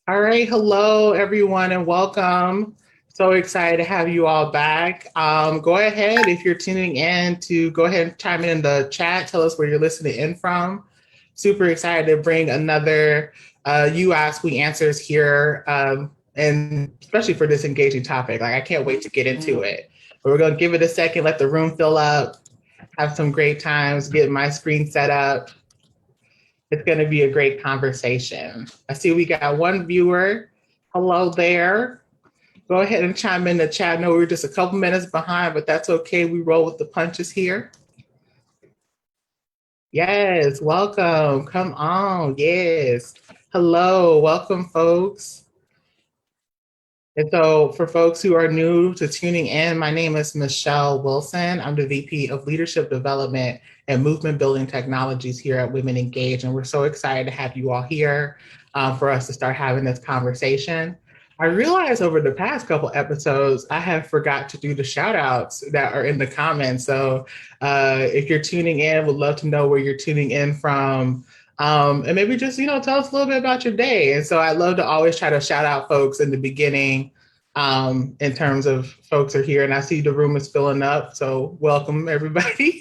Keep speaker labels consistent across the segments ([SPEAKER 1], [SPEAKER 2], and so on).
[SPEAKER 1] All right, hello everyone and welcome. So excited to have you all back. Go ahead if you're tuning in to go ahead and chime in the chat. Tell us where you're listening in from. Super excited to bring another You Ask We Answers here, and especially for this engaging topic. Like I can't wait to get into it. But we're gonna give it a second, let the room fill up, have some great times, get my screen set up. It's going to be a great conversation. I see we got one viewer. Hello there. Go ahead and chime in the chat. I know we're just a couple minutes behind, but that's okay. We roll with the punches here. Yes, welcome. Come on. Yes. Hello. Welcome, folks. And so, for folks who are new to tuning in, my name is Michelle Wilson. I'm the VP of Leadership Development and Movement Building Technologies here at Women Engage. And we're so excited to have you all here for us to start having this conversation. I realized over the past couple episodes, I have forgot to do the shout outs that are in the comments. So if you're tuning in, would love to know where you're tuning in from. And maybe just, tell us a little bit about your day. And so I love to always try to shout out folks in the beginning in terms of folks are here. And I see the room is filling up. So welcome, everybody.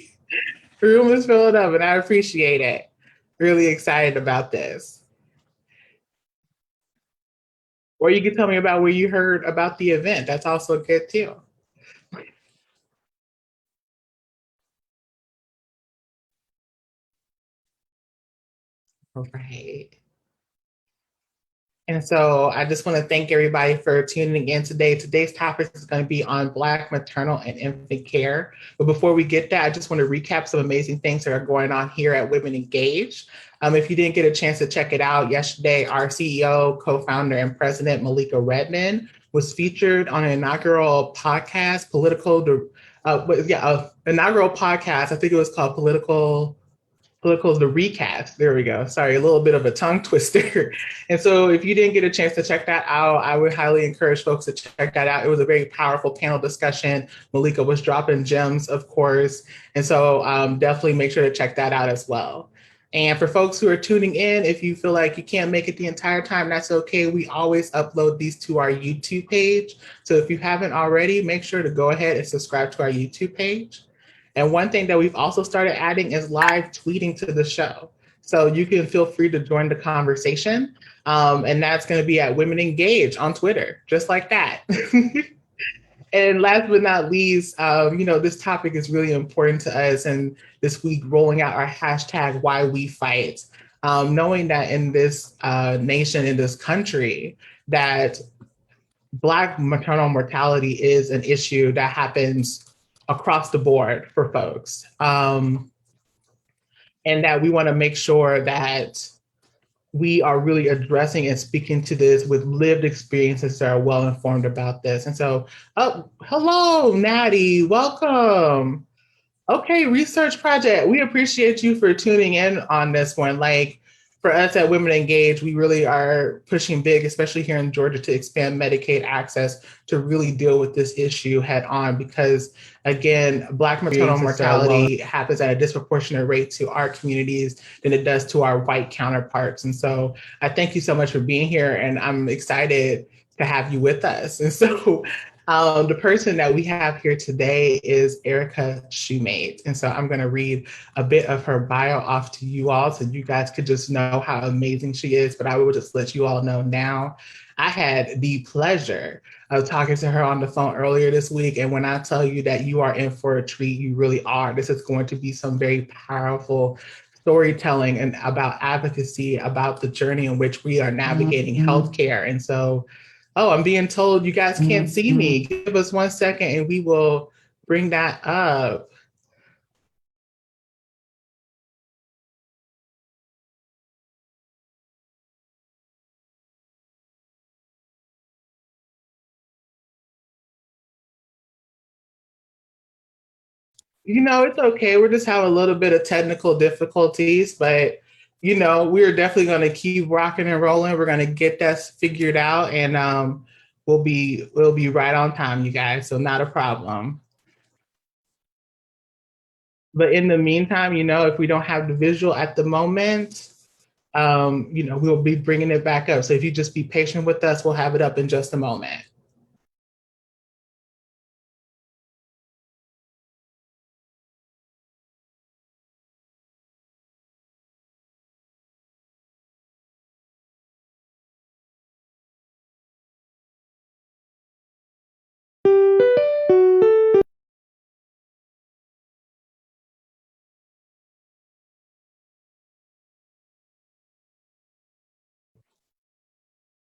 [SPEAKER 1] The room is filling up and I appreciate it. Really excited about this. Or you can tell me about where you heard about the event. That's also good too. All right. And so I just want to thank everybody for tuning in today. Today's topic is going to be on Black maternal and infant care. But before we get that, I just want to recap some amazing things that are going on here at Women Engage. If you didn't get a chance to check it out, yesterday our CEO, co-founder, and president, Malika Redman, was featured on an inaugural podcast, inaugural podcast. I think it was called Political's the recast. There we go. Sorry, a little bit of a tongue twister. And so if you didn't get a chance to check that out, I would highly encourage folks to check that out. It was a very powerful panel discussion. Malika was dropping gems, of course. And so definitely make sure to check that out as well. And for folks who are tuning in, if you feel like you can't make it the entire time, that's okay. We always upload these to our YouTube page. So if you haven't already, make sure to go ahead and subscribe to our YouTube page. And one thing that we've also started adding is live tweeting to the show. So you can feel free to join the conversation. And that's going to be at Women Engage on Twitter, just like that. And last but not least, this topic is really important to us. And this week, rolling out our hashtag Why We Fight, knowing that in this nation, in this country, that Black maternal mortality is an issue that happens across the board for folks. And that we want to make sure that we are really addressing and speaking to this with lived experiences that are well informed about this. And so, hello, Natty, welcome. Okay, research project. We appreciate you for tuning in on this one. Like for us at Women Engage, we really are pushing big, especially here in Georgia, to expand Medicaid access to really deal with this issue head on. Because again, Black maternal mortality happens at a disproportionate rate to our communities than it does to our white counterparts. And so I thank you so much for being here, and I'm excited to have you with us. And so the person that we have here today is Erica Shoemate. And so I'm going to read a bit of her bio off to you all so you guys could just know how amazing she is. But I will just let you all know now. I had the pleasure of talking to her on the phone earlier this week. And when I tell you that you are in for a treat, you really are. This is going to be some very powerful storytelling and about advocacy, about the journey in which we are navigating healthcare. And so I'm being told you guys can't see me. Give us 1 second and we will bring that up. It's okay. We're just having a little bit of technical difficulties, but we're definitely going to keep rocking and rolling. We're going to get that figured out, and we'll be right on time, you guys. So not a problem. But in the meantime, if we don't have the visual at the moment, We'll be bringing it back up. So if you just be patient with us, we'll have it up in just a moment.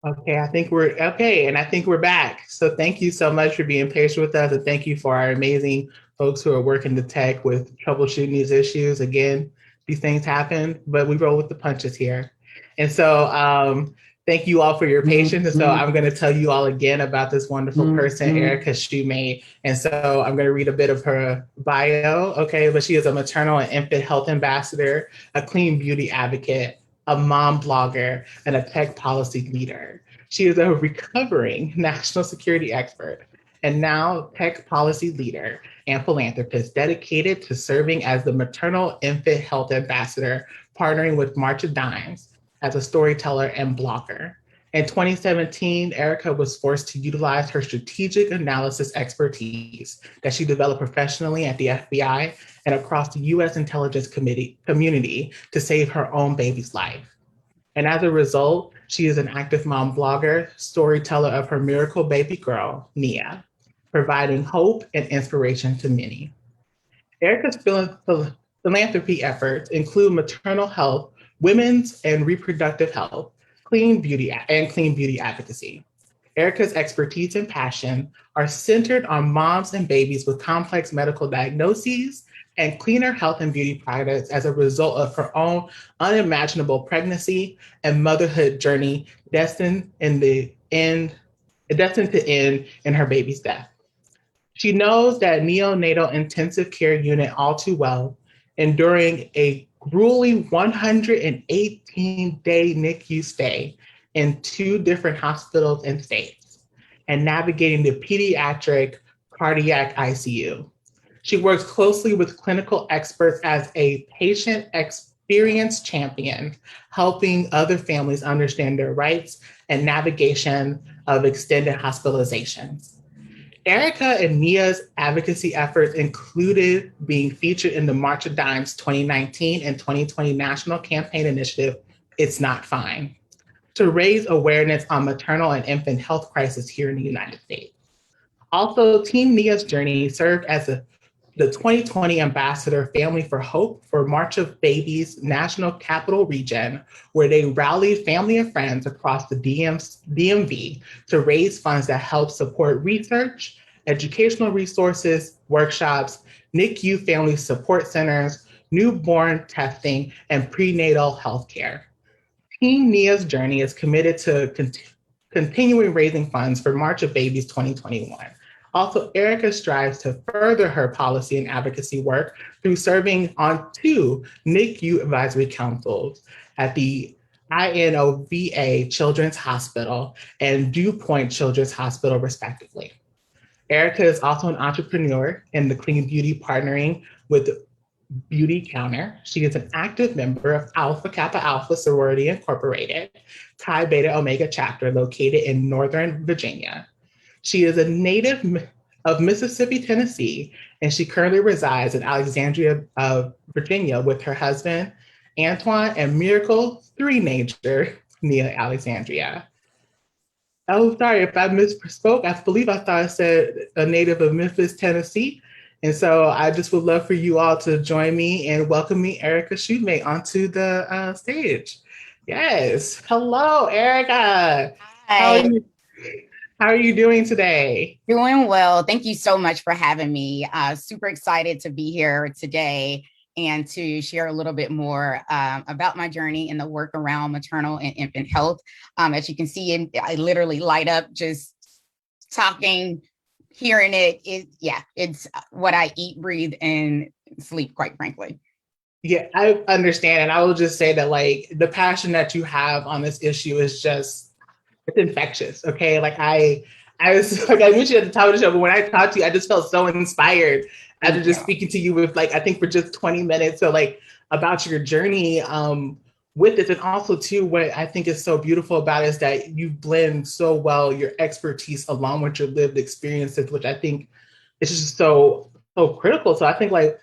[SPEAKER 1] Okay, I think we're okay, and I think we're back. So thank you so much for being patient with us, and thank you for our amazing folks who are working the tech with troubleshooting these issues. Again, these things happen, but we roll with the punches here. And so thank you all for your patience. And so I'm going to tell you all again about this wonderful person, Erica Shoemate. And so I'm going to read a bit of her bio. Okay, but she is a maternal and infant health ambassador, a clean beauty advocate, a mom blogger, and a tech policy leader. She is a recovering national security expert and now tech policy leader and philanthropist dedicated to serving as the maternal infant health ambassador, partnering with March of Dimes as a storyteller and blogger. In 2017, Erica was forced to utilize her strategic analysis expertise that she developed professionally at the FBI and across the US intelligence community to save her own baby's life. And as a result, she is an active mom blogger, storyteller of her miracle baby girl, Nia, providing hope and inspiration to many. Erica's philanthropy efforts include maternal health, women's and reproductive health, clean beauty advocacy. Erica's expertise and passion are centered on moms and babies with complex medical diagnoses and cleaner health and beauty products as a result of her own unimaginable pregnancy and motherhood journey destined to end in her baby's death. She knows that neonatal intensive care unit all too well, enduring a grueling 118-day NICU stay in 2 different hospitals and states, and navigating the pediatric cardiac ICU. She works closely with clinical experts as a patient experience champion, helping other families understand their rights and navigation of extended hospitalizations. Erica and Nia's advocacy efforts included being featured in the March of Dimes 2019 and 2020 National Campaign Initiative, It's Not Fine, to raise awareness on maternal and infant health crisis here in the United States. Also, Team Nia's Journey served as the 2020 Ambassador Family for Hope for March of Babies National Capital Region, where they rallied family and friends across the DMV to raise funds that help support research, educational resources, workshops, NICU family support centers, newborn testing, and prenatal health care. Team Nia's Journey is committed to continuing raising funds for March of Babies 2021. Also, Erica strives to further her policy and advocacy work through serving on 2 NICU advisory councils at the INOVA Children's Hospital and Dew Point Children's Hospital, respectively. Erica is also an entrepreneur in the clean beauty partnering with Beauty Counter. She is an active member of Alpha Kappa Alpha Sorority Incorporated, Chi Beta Omega chapter located in Northern Virginia. She is a native of Mississippi, Tennessee, and she currently resides in Alexandria, Virginia with her husband, Antoine, and Miracle 3-nager, Nia Alexandria. Oh, sorry if I misspoke. I believe I thought I said a native of Memphis, Tennessee. And so I just would love for you all to join me and welcome me, Erica Shoemate, onto the stage. Yes. Hello, Erica.
[SPEAKER 2] Hi.
[SPEAKER 1] How are you doing today?
[SPEAKER 2] Doing well. Thank you so much for having me. Super excited to be here today and to share a little bit more about my journey in the work around maternal and infant health. As you can see, I literally light up just talking, hearing it. It's what I eat, breathe, and sleep, quite frankly.
[SPEAKER 1] Yeah, I understand. And I will just say that like the passion that you have on this issue is just, it's infectious. Okay. Like I was like, I mentioned at the top of the show, but when I talked to you, I just felt so inspired after just speaking to you with like, I think for just 20 minutes. So like about your journey with this, and also too, what I think is so beautiful about it is that you blend so well your expertise along with your lived experiences, which I think is just so critical. So I think like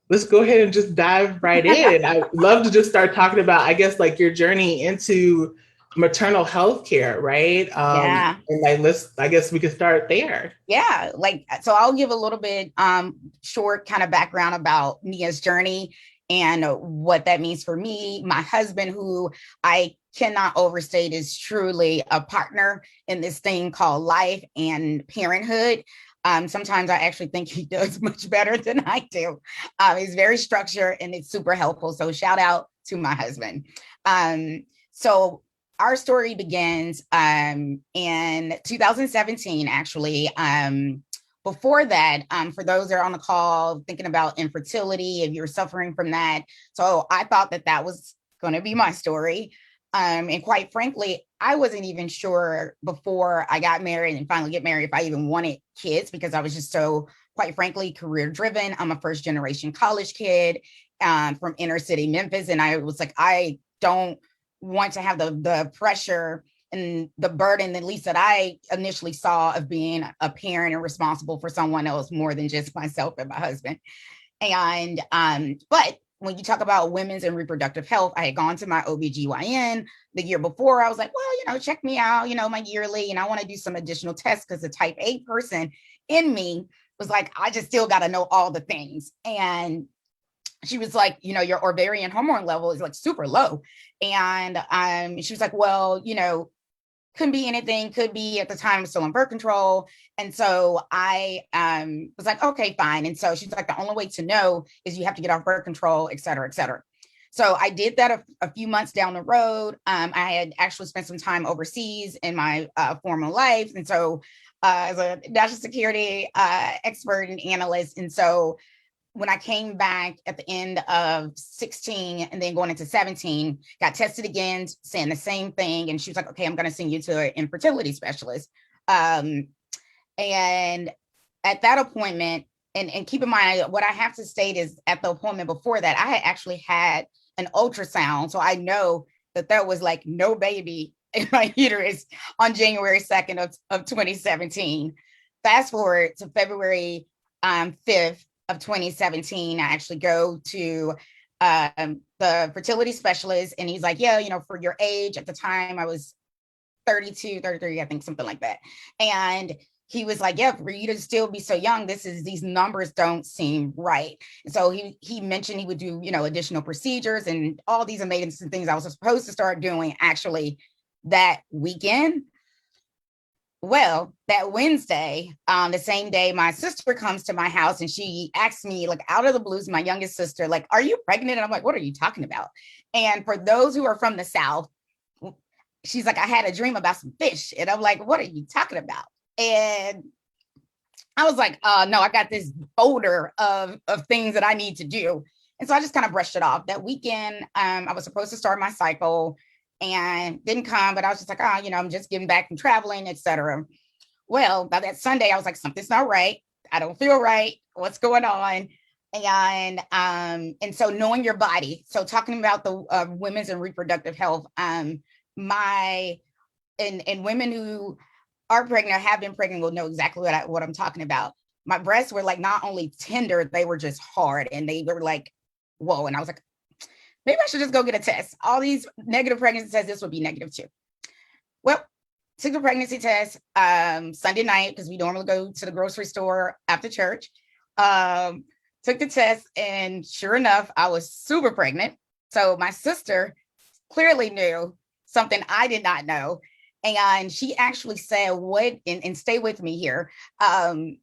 [SPEAKER 1] let's go ahead and just dive right in. I would love to just start talking about, I guess, like your journey into maternal health care, right?
[SPEAKER 2] Yeah.
[SPEAKER 1] And like I guess we could start there.
[SPEAKER 2] Yeah, like so I'll give a little bit short kind of background about Nia's journey and what that means for me. My husband, who I cannot overstate, is truly a partner in this thing called life and parenthood. Sometimes I actually think he does much better than I do. He's very structured and it's super helpful. So shout out to my husband. So our story begins in 2017, actually. Before that, for those that are on the call thinking about infertility, if you're suffering from that. So I thought that that was going to be my story. And quite frankly, I wasn't even sure before I got married and finally get married if I even wanted kids, because I was just so, quite frankly, career driven. I'm a first generation college kid from inner city Memphis. And I was like, I don't want to have the pressure and the burden, at least that I initially saw, of being a parent and responsible for someone else more than just myself and my husband. And but when you talk about women's and reproductive health, I had gone to my OBGYN the year before. I was like, well, check me out, my yearly, and I want to do some additional tests because the type A person in me was like, I just still got to know all the things. And she was like, your ovarian hormone level is like super low. And she was like, well, couldn't be anything, could be at the time still on birth control. And so I was like, okay, fine. And so she's like, the only way to know is you have to get off birth control, et cetera, et cetera. So I did that a few months down the road. I had actually spent some time overseas in my former life. And so as a national security expert and analyst. And so when I came back at the end of 16 and then going into 17, got tested again, saying the same thing. And she was like, okay, I'm going to send you to an infertility specialist. And at that appointment, and keep in mind, what I have to state is at the appointment before that, I had actually had an ultrasound. So I know that there was like no baby in my uterus on January 2nd of 2017. Fast forward to February 5th, of 2017, I actually go to the fertility specialist, and he's like, yeah, for your age, at the time I was 32, 33, I think, something like that. And he was like, yeah, for you to still be so young, these numbers don't seem right. And so he mentioned he would do, additional procedures and all these amazing things I was supposed to start doing actually that weekend. Well, that Wednesday, the same day, my sister comes to my house and she asks me, like, out of the blues, my youngest sister, like, are you pregnant? And I'm like, what are you talking about? And for those who are from the South, she's like, I had a dream about some fish. And I'm like, what are you talking about? And I was like, no, I got this folder of things that I need to do. And so I just kind of brushed it off. That weekend, I was supposed to start my cycle and didn't come, but I was just like, I'm just getting back from traveling, etc. Well, by that Sunday, I was like, something's not right. I don't feel right. What's going on? And so knowing your body. So talking about the women's and reproductive health, and women who are pregnant or have been pregnant will know exactly what I'm talking about. My breasts were like not only tender, they were just hard, and they were like, whoa. And I was like, maybe I should just go get a test. All these negative pregnancy tests, this would be negative too. Well, took the pregnancy test Sunday night because we normally go to the grocery store after church. Took the test, and sure enough, I was super pregnant. So my sister clearly knew something I did not know. And she actually said, and stay with me here. When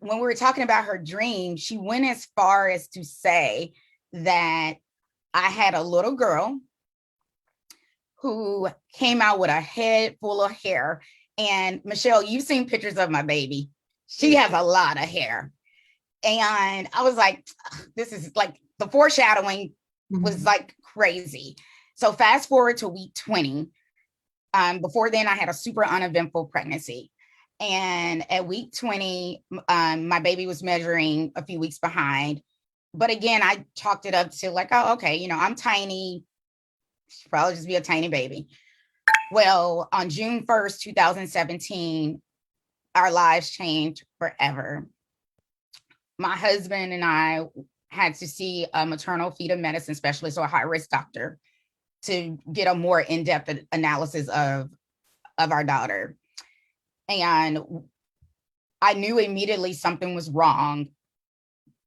[SPEAKER 2] we were talking about her dream, she went as far as to say that I had a little girl who came out with a head full of hair. And Michelle, you've seen pictures of my baby. She has a lot of hair. And I was like, this is like the foreshadowing was like crazy. So fast forward to week 20. Before then, I had a super uneventful pregnancy. And at week 20, my baby was measuring a few weeks behind. But again, I chalked it up to like, oh, okay, I'm tiny. she'll probably just be a tiny baby. Well, on June 1st, 2017, our lives changed forever. My husband and I had to see a maternal fetal medicine specialist or a high-risk doctor to get a more in-depth analysis of our daughter. And I knew immediately something was wrong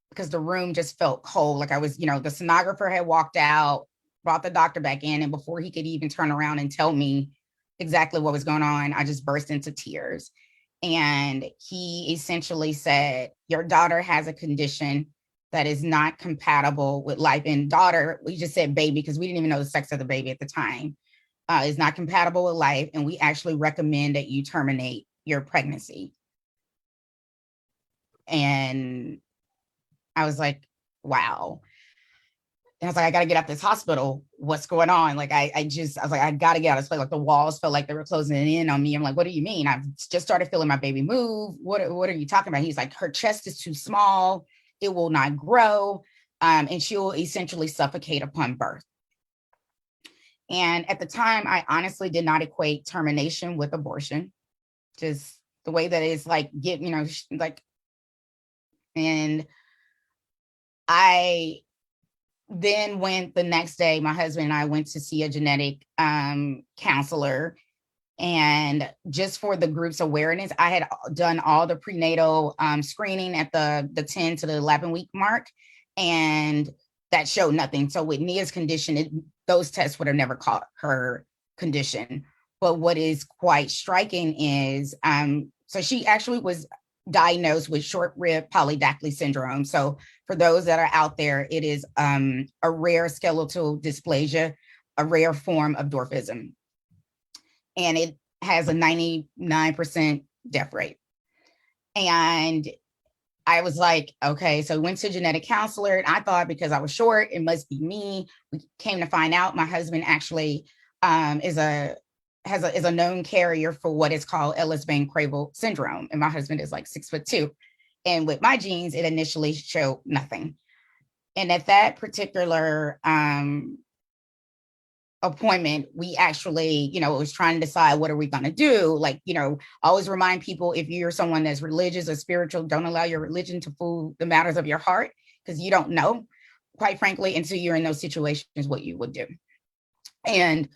[SPEAKER 2] because the room just felt cold. Like I was, the sonographer had walked out, brought the doctor back in, and before he could even turn around and tell me exactly what was going on, I just burst into tears. And he essentially said, your daughter has a condition that is not compatible with life. And daughter, we just said baby because we didn't even know the sex of the baby at the time, is not compatible with life. And we actually recommend that you terminate your pregnancy. And I was like, wow. And I was like, I got to get out of this hospital. What's going on? Like, I was like, I got to get out of this place. Like the walls felt like they were closing in on me. I'm like, what do you mean? I've just started feeling my baby move. What are you talking about? He's like, her chest is too small. It will not grow. And she will essentially suffocate upon birth. And at the time, I honestly did not equate termination with abortion. Just the way that it's like, and I then went the next day, my husband and I went to see a genetic counselor. And just for the group's awareness, I had done all the prenatal screening at the 10 to the 11-week mark, and that showed nothing. So with Nia's condition, those tests would have never caught her condition. But what is quite striking is, so she actually was diagnosed with short rib polydactyly syndrome. So for those that are out there, it is a rare skeletal dysplasia, a rare form of dwarfism. And it has a 99% death rate. And I was like, okay, so we went to a genetic counselor. And I thought because I was short, it must be me. We came to find out my husband actually is a known carrier for what is called Ellis-Van-Creveld syndrome. And my husband is like 6'2". And with my genes, it initially showed nothing. And at that particular appointment, we actually, was trying to decide what are we going to do. Like, always remind people, if you're someone that's religious or spiritual, don't allow your religion to fool the matters of your heart, because you don't know, quite frankly, until you're in those situations, what you would do. And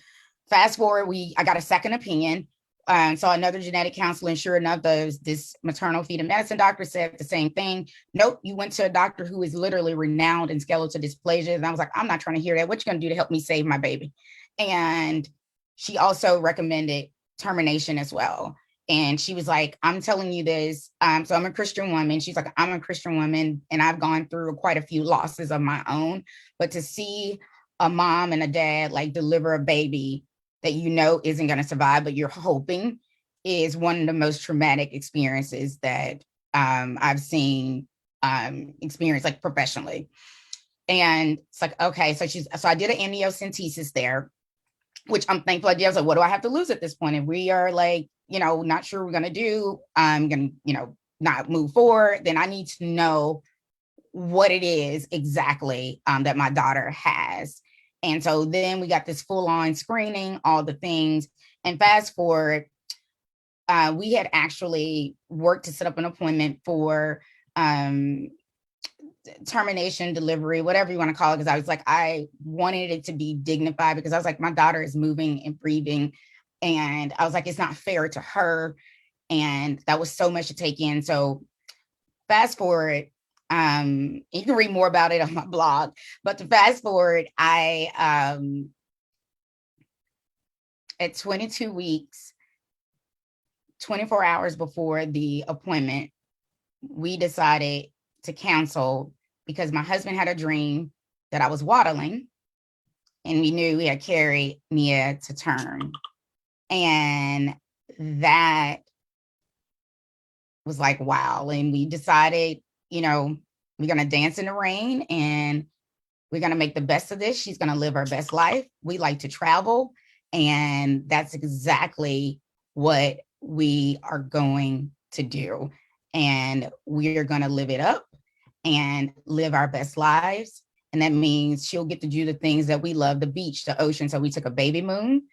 [SPEAKER 2] fast forward, I got a second opinion. Saw another genetic counselor, and sure enough, this maternal fetal medicine doctor said the same thing. Nope, you went to a doctor who is literally renowned in skeletal dysplasia. And I was like, I'm not trying to hear that. What you gonna do to help me save my baby? And she also recommended termination as well. And she was like, I'm telling you this. So I'm a Christian woman. She's like, I'm a Christian woman, and I've gone through quite a few losses of my own. But to see a mom and a dad like deliver a baby that isn't going to survive, but you're hoping, is one of the most traumatic experiences that I've seen experience like professionally. And it's like, okay, so I did an amniocentesis there, which I'm thankful I did. I was like, what do I have to lose at this point? And we are like, not sure we're going to do. I'm going to, not move forward. Then I need to know what it is exactly that my daughter has. And so then we got this full-on screening, all the things. And fast forward, we had actually worked to set up an appointment for termination, delivery, whatever you want to call it, because I was like, I wanted it to be dignified, because I was like, my daughter is moving and breathing. And I was like, it's not fair to her. And that was so much to take in. So fast forward, you can read more about it on my blog, but to fast forward, I at 22 weeks, 24 hours before the appointment, we decided to cancel because my husband had a dream that I was waddling, and we knew we had carried Nia to term. And that was like, wow. And we decided, we're going to dance in the rain, and we're going to make the best of this. She's going to live her best life. We like to travel. And that's exactly what we are going to do. And we are going to live it up and live our best lives. And that means she'll get to do the things that we love, the beach, the ocean. So we took a baby moon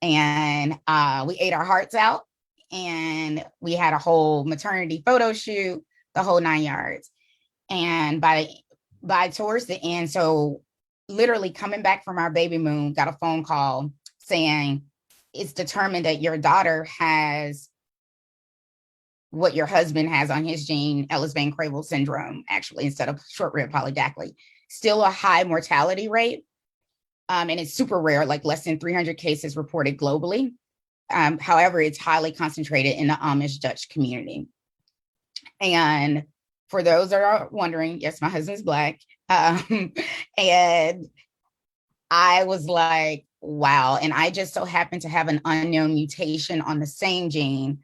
[SPEAKER 2] and we ate our hearts out. And we had a whole maternity photo shoot, the whole 9 yards. And by towards the end, so literally coming back from our baby moon, got a phone call saying it's determined that your daughter has what your husband has on his gene, Ellis-Van-Creveld syndrome, actually, instead of short-rib polydactyly. Still a high mortality rate, and it's super rare, like less than 300 cases reported globally. However, it's highly concentrated in the Amish Dutch community. And for those that are wondering, yes, my husband's Black. And I was like, wow. And I just so happened to have an unknown mutation on the same gene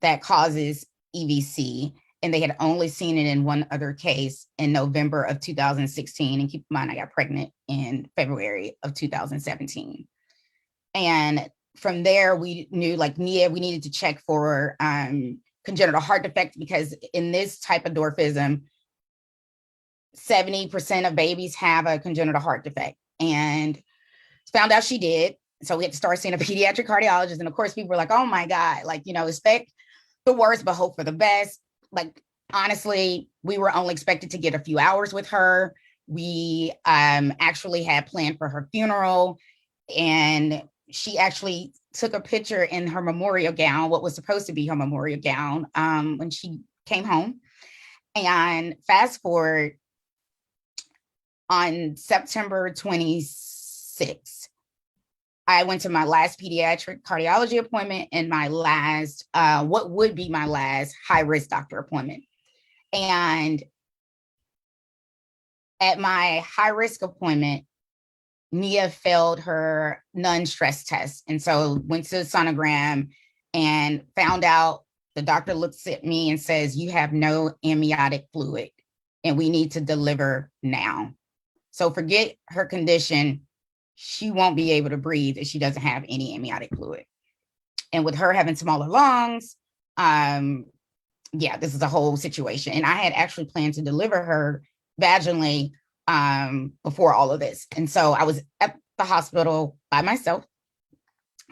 [SPEAKER 2] that causes EVC. And they had only seen it in one other case in November of 2016. And keep in mind, I got pregnant in February of 2017. And from there, we knew, like, Nia, we needed to check for congenital heart defect, because in this type of dwarfism, 70% of babies have a congenital heart defect. And found out she did. So we had to start seeing a pediatric cardiologist. And of course, people were like, oh my God, like, you know, expect the worst, but hope for the best. Like, honestly, we were only expected to get a few hours with her. We actually had planned for her funeral, and she actually took a picture in her memorial gown, what was supposed to be her memorial gown, when she came home. And fast forward, on September 26th, I went to my last pediatric cardiology appointment and my last, what would be my last high-risk doctor appointment. And at my high-risk appointment, Nia failed her non-stress test. And so went to the sonogram and found out, the doctor looks at me and says, you have no amniotic fluid and we need to deliver now. So forget her condition. She won't be able to breathe if she doesn't have any amniotic fluid. And with her having smaller lungs, this is a whole situation. And I had actually planned to deliver her vaginally before all of this. And so I was at the hospital by myself.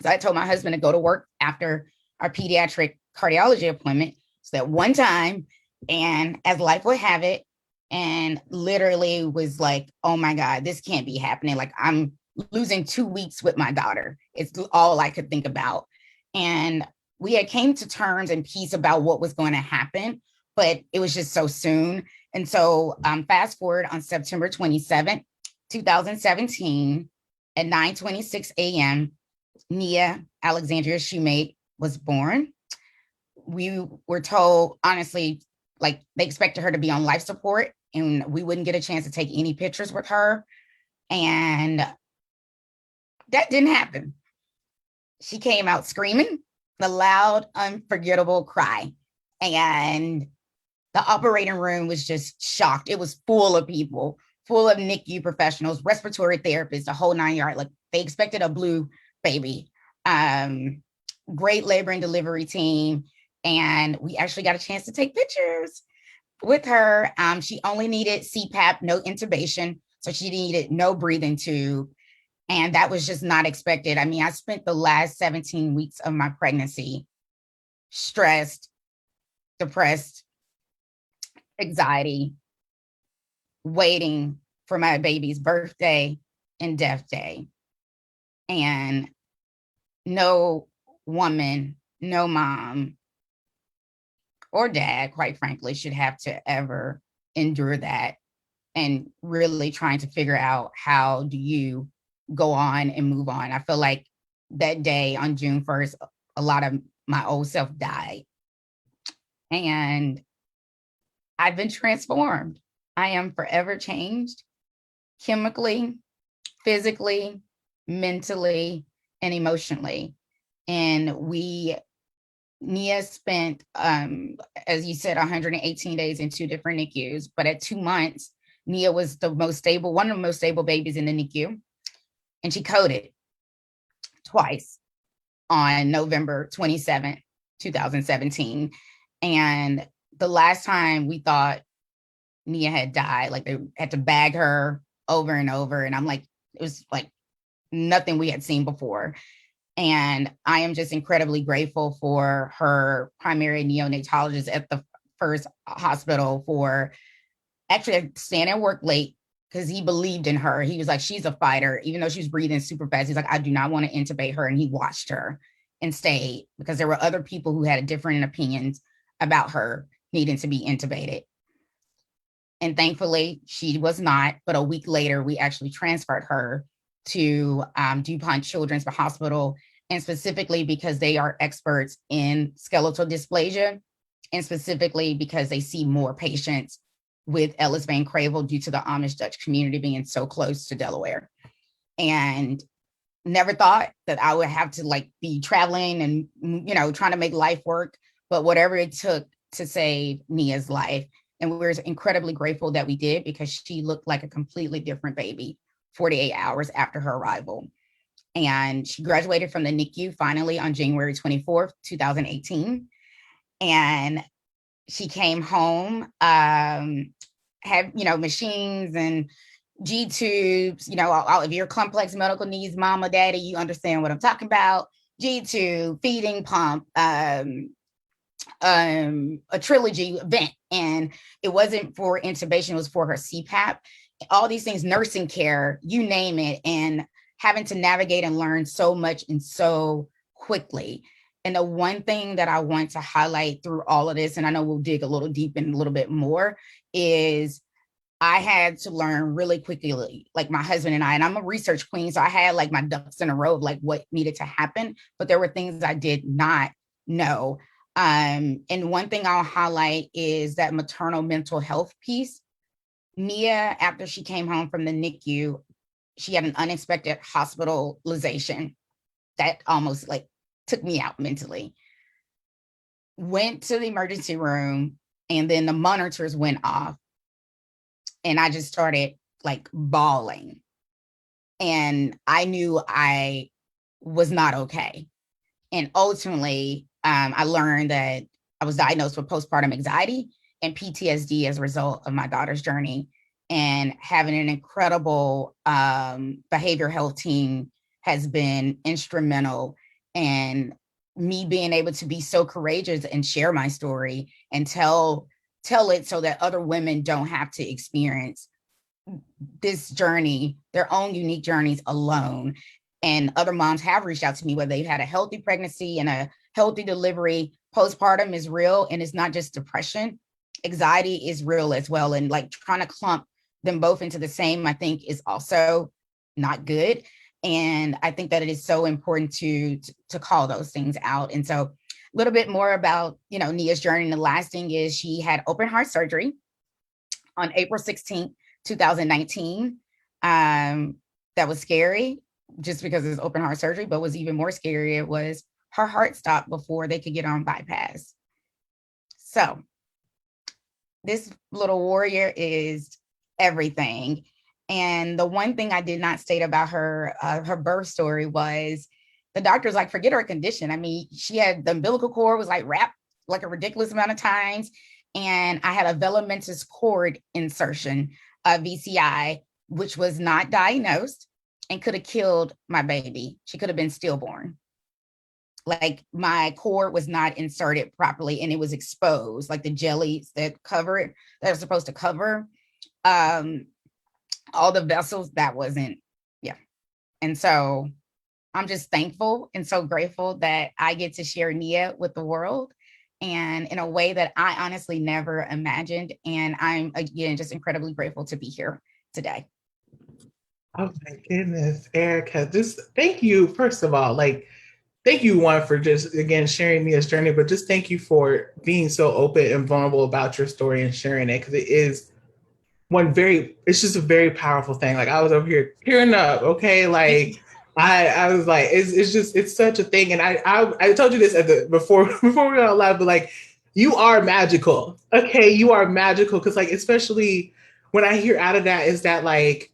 [SPEAKER 2] So I told my husband to go to work after our pediatric cardiology appointment. So that one time, and as life would have it, and literally was like, oh my God, this can't be happening. Like, I'm losing 2 weeks with my daughter. It's all I could think about. And we had came to terms and peace about what was going to happen, but it was just so soon. And so fast forward on September 27th, 2017, at 9:26 a.m., Nia Alexandria Shoemate was born. We were told, honestly, like, they expected her to be on life support and we wouldn't get a chance to take any pictures with her. And that didn't happen. She came out screaming, the loud, unforgettable cry. And the operating room was just shocked. It was full of people, full of NICU professionals, respiratory therapists, the whole 9 yards. Like, they expected a blue baby. Great labor and delivery team. And we actually got a chance to take pictures with her. She only needed CPAP, no intubation. So she needed no breathing tube. And that was just not expected. I mean, I spent the last 17 weeks of my pregnancy stressed, depressed, anxiety, waiting for my baby's birthday and death day. And no woman, no mom or dad, quite frankly, should have to ever endure that. And really trying to figure out, how do you go on and move on? I feel like that day on June 1st, a lot of my old self died. And I've been transformed. I am forever changed, chemically, physically, mentally, and emotionally. And Nia spent, as you said, 118 days in 2 different NICUs, but at 2 months, Nia was one of the most stable babies in the NICU. And she coded twice on November 27th, 2017. And the last time we thought Nia had died, like, they had to bag her over and over. And I'm like, it was like nothing we had seen before. And I am just incredibly grateful for her primary neonatologist at the first hospital for actually staying at work late because he believed in her. He was like, she's a fighter, even though she was breathing super fast. He's like, I do not want to intubate her. And he watched her and stayed because there were other people who had different opinions about her needing to be intubated. And thankfully, she was not. But a week later, we actually transferred her to DuPont Children's Hospital, and specifically because they are experts in skeletal dysplasia, and specifically because they see more patients with Ellis Van Creveld due to the Amish Dutch community being so close to Delaware. And never thought that I would have to like be traveling and, you know, trying to make life work, but whatever it took to save Nia's life. And we're incredibly grateful that we did, because she looked like a completely different baby 48 hours after her arrival. And she graduated from the NICU finally on January 24th, 2018. And she came home, had, you know, machines and G tubes, you know, all of your complex medical needs, mama, daddy, you understand what I'm talking about. G tube, feeding pump, a trilogy vent, and it wasn't for intubation, it was for her CPAP. All these things, nursing care, you name it, and having to navigate and learn so much and so quickly. And the one thing that I want to highlight through all of this, and I know we'll dig a little deep in a little bit more, is I had to learn really quickly, like my husband and I'm a research queen, so I had like my ducks in a row of like what needed to happen, but there were things I did not know. And one thing I'll highlight is that maternal mental health piece. Nia, after she came home from the NICU, she had an unexpected hospitalization that almost like took me out mentally. Went to the emergency room, and then the monitors went off, and I just started like bawling. And I knew I was not okay. And ultimately, I learned that I was diagnosed with postpartum anxiety and PTSD as a result of my daughter's journey. And having an incredible behavioral health team has been instrumental. And me being able to be so courageous and share my story and tell it so that other women don't have to experience this journey, their own unique journeys alone. And other moms have reached out to me where they've had a healthy pregnancy and a healthy delivery. Postpartum is real, and it's not just depression. Anxiety is real as well. And like trying to clump them both into the same, I think, is also not good. And I think that it is so important to call those things out. And so a little bit more about, you know, Nia's journey. And the last thing is she had open heart surgery on April 16th, 2019. That was scary just because it's open heart surgery, but was even more scary, it was her heart stopped before they could get on bypass. So this little warrior is everything. And the one thing I did not state about her birth story was the doctor's like, forget her condition. I mean, she had the umbilical cord was like wrapped like a ridiculous amount of times. And I had a velamentous cord insertion, VCI, which was not diagnosed and could have killed my baby. She could have been stillborn. Like my cord was not inserted properly and it was exposed, like the jellies that cover it, that are supposed to cover all the vessels, that wasn't, yeah. And so I'm just thankful and so grateful that I get to share Nia with the world, and in a way that I honestly never imagined. And I'm, again, just incredibly grateful to be here today.
[SPEAKER 1] Oh my goodness, Erica, just thank you, first of all, like, thank you, one, for just, again, sharing Nia's journey, but just thank you for being so open and vulnerable about your story and sharing it, because it is it's just a very powerful thing. Like, I was over here tearing up, okay? Like, I was like, it's such a thing. And I told you this before we got on live, but like, you are magical, okay? You are magical, because like, especially when I hear out of that is that like,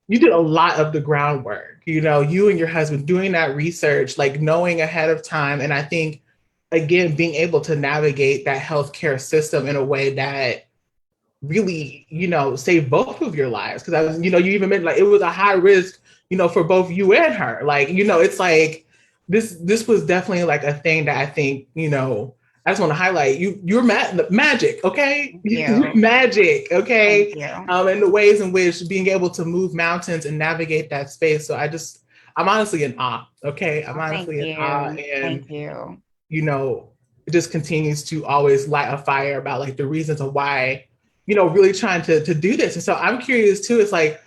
[SPEAKER 1] you did a lot of the groundwork, you know, you and your husband doing that research, like knowing ahead of time. And I think, again, being able to navigate that healthcare system in a way that really, save both of your lives. Because I was, you even mentioned like it was a high risk, for both you and her. Like, it's like this was definitely like a thing that I think, I just want to highlight you're magic, okay? You're magic, okay?
[SPEAKER 2] Thank you.
[SPEAKER 1] And the ways in which being able to move mountains and navigate that space. So I'm honestly in awe, okay? I'm honestly in awe, and
[SPEAKER 2] thank you.
[SPEAKER 1] It just continues to always light a fire about like the reasons of why, really trying to do this. And so I'm curious too. It's like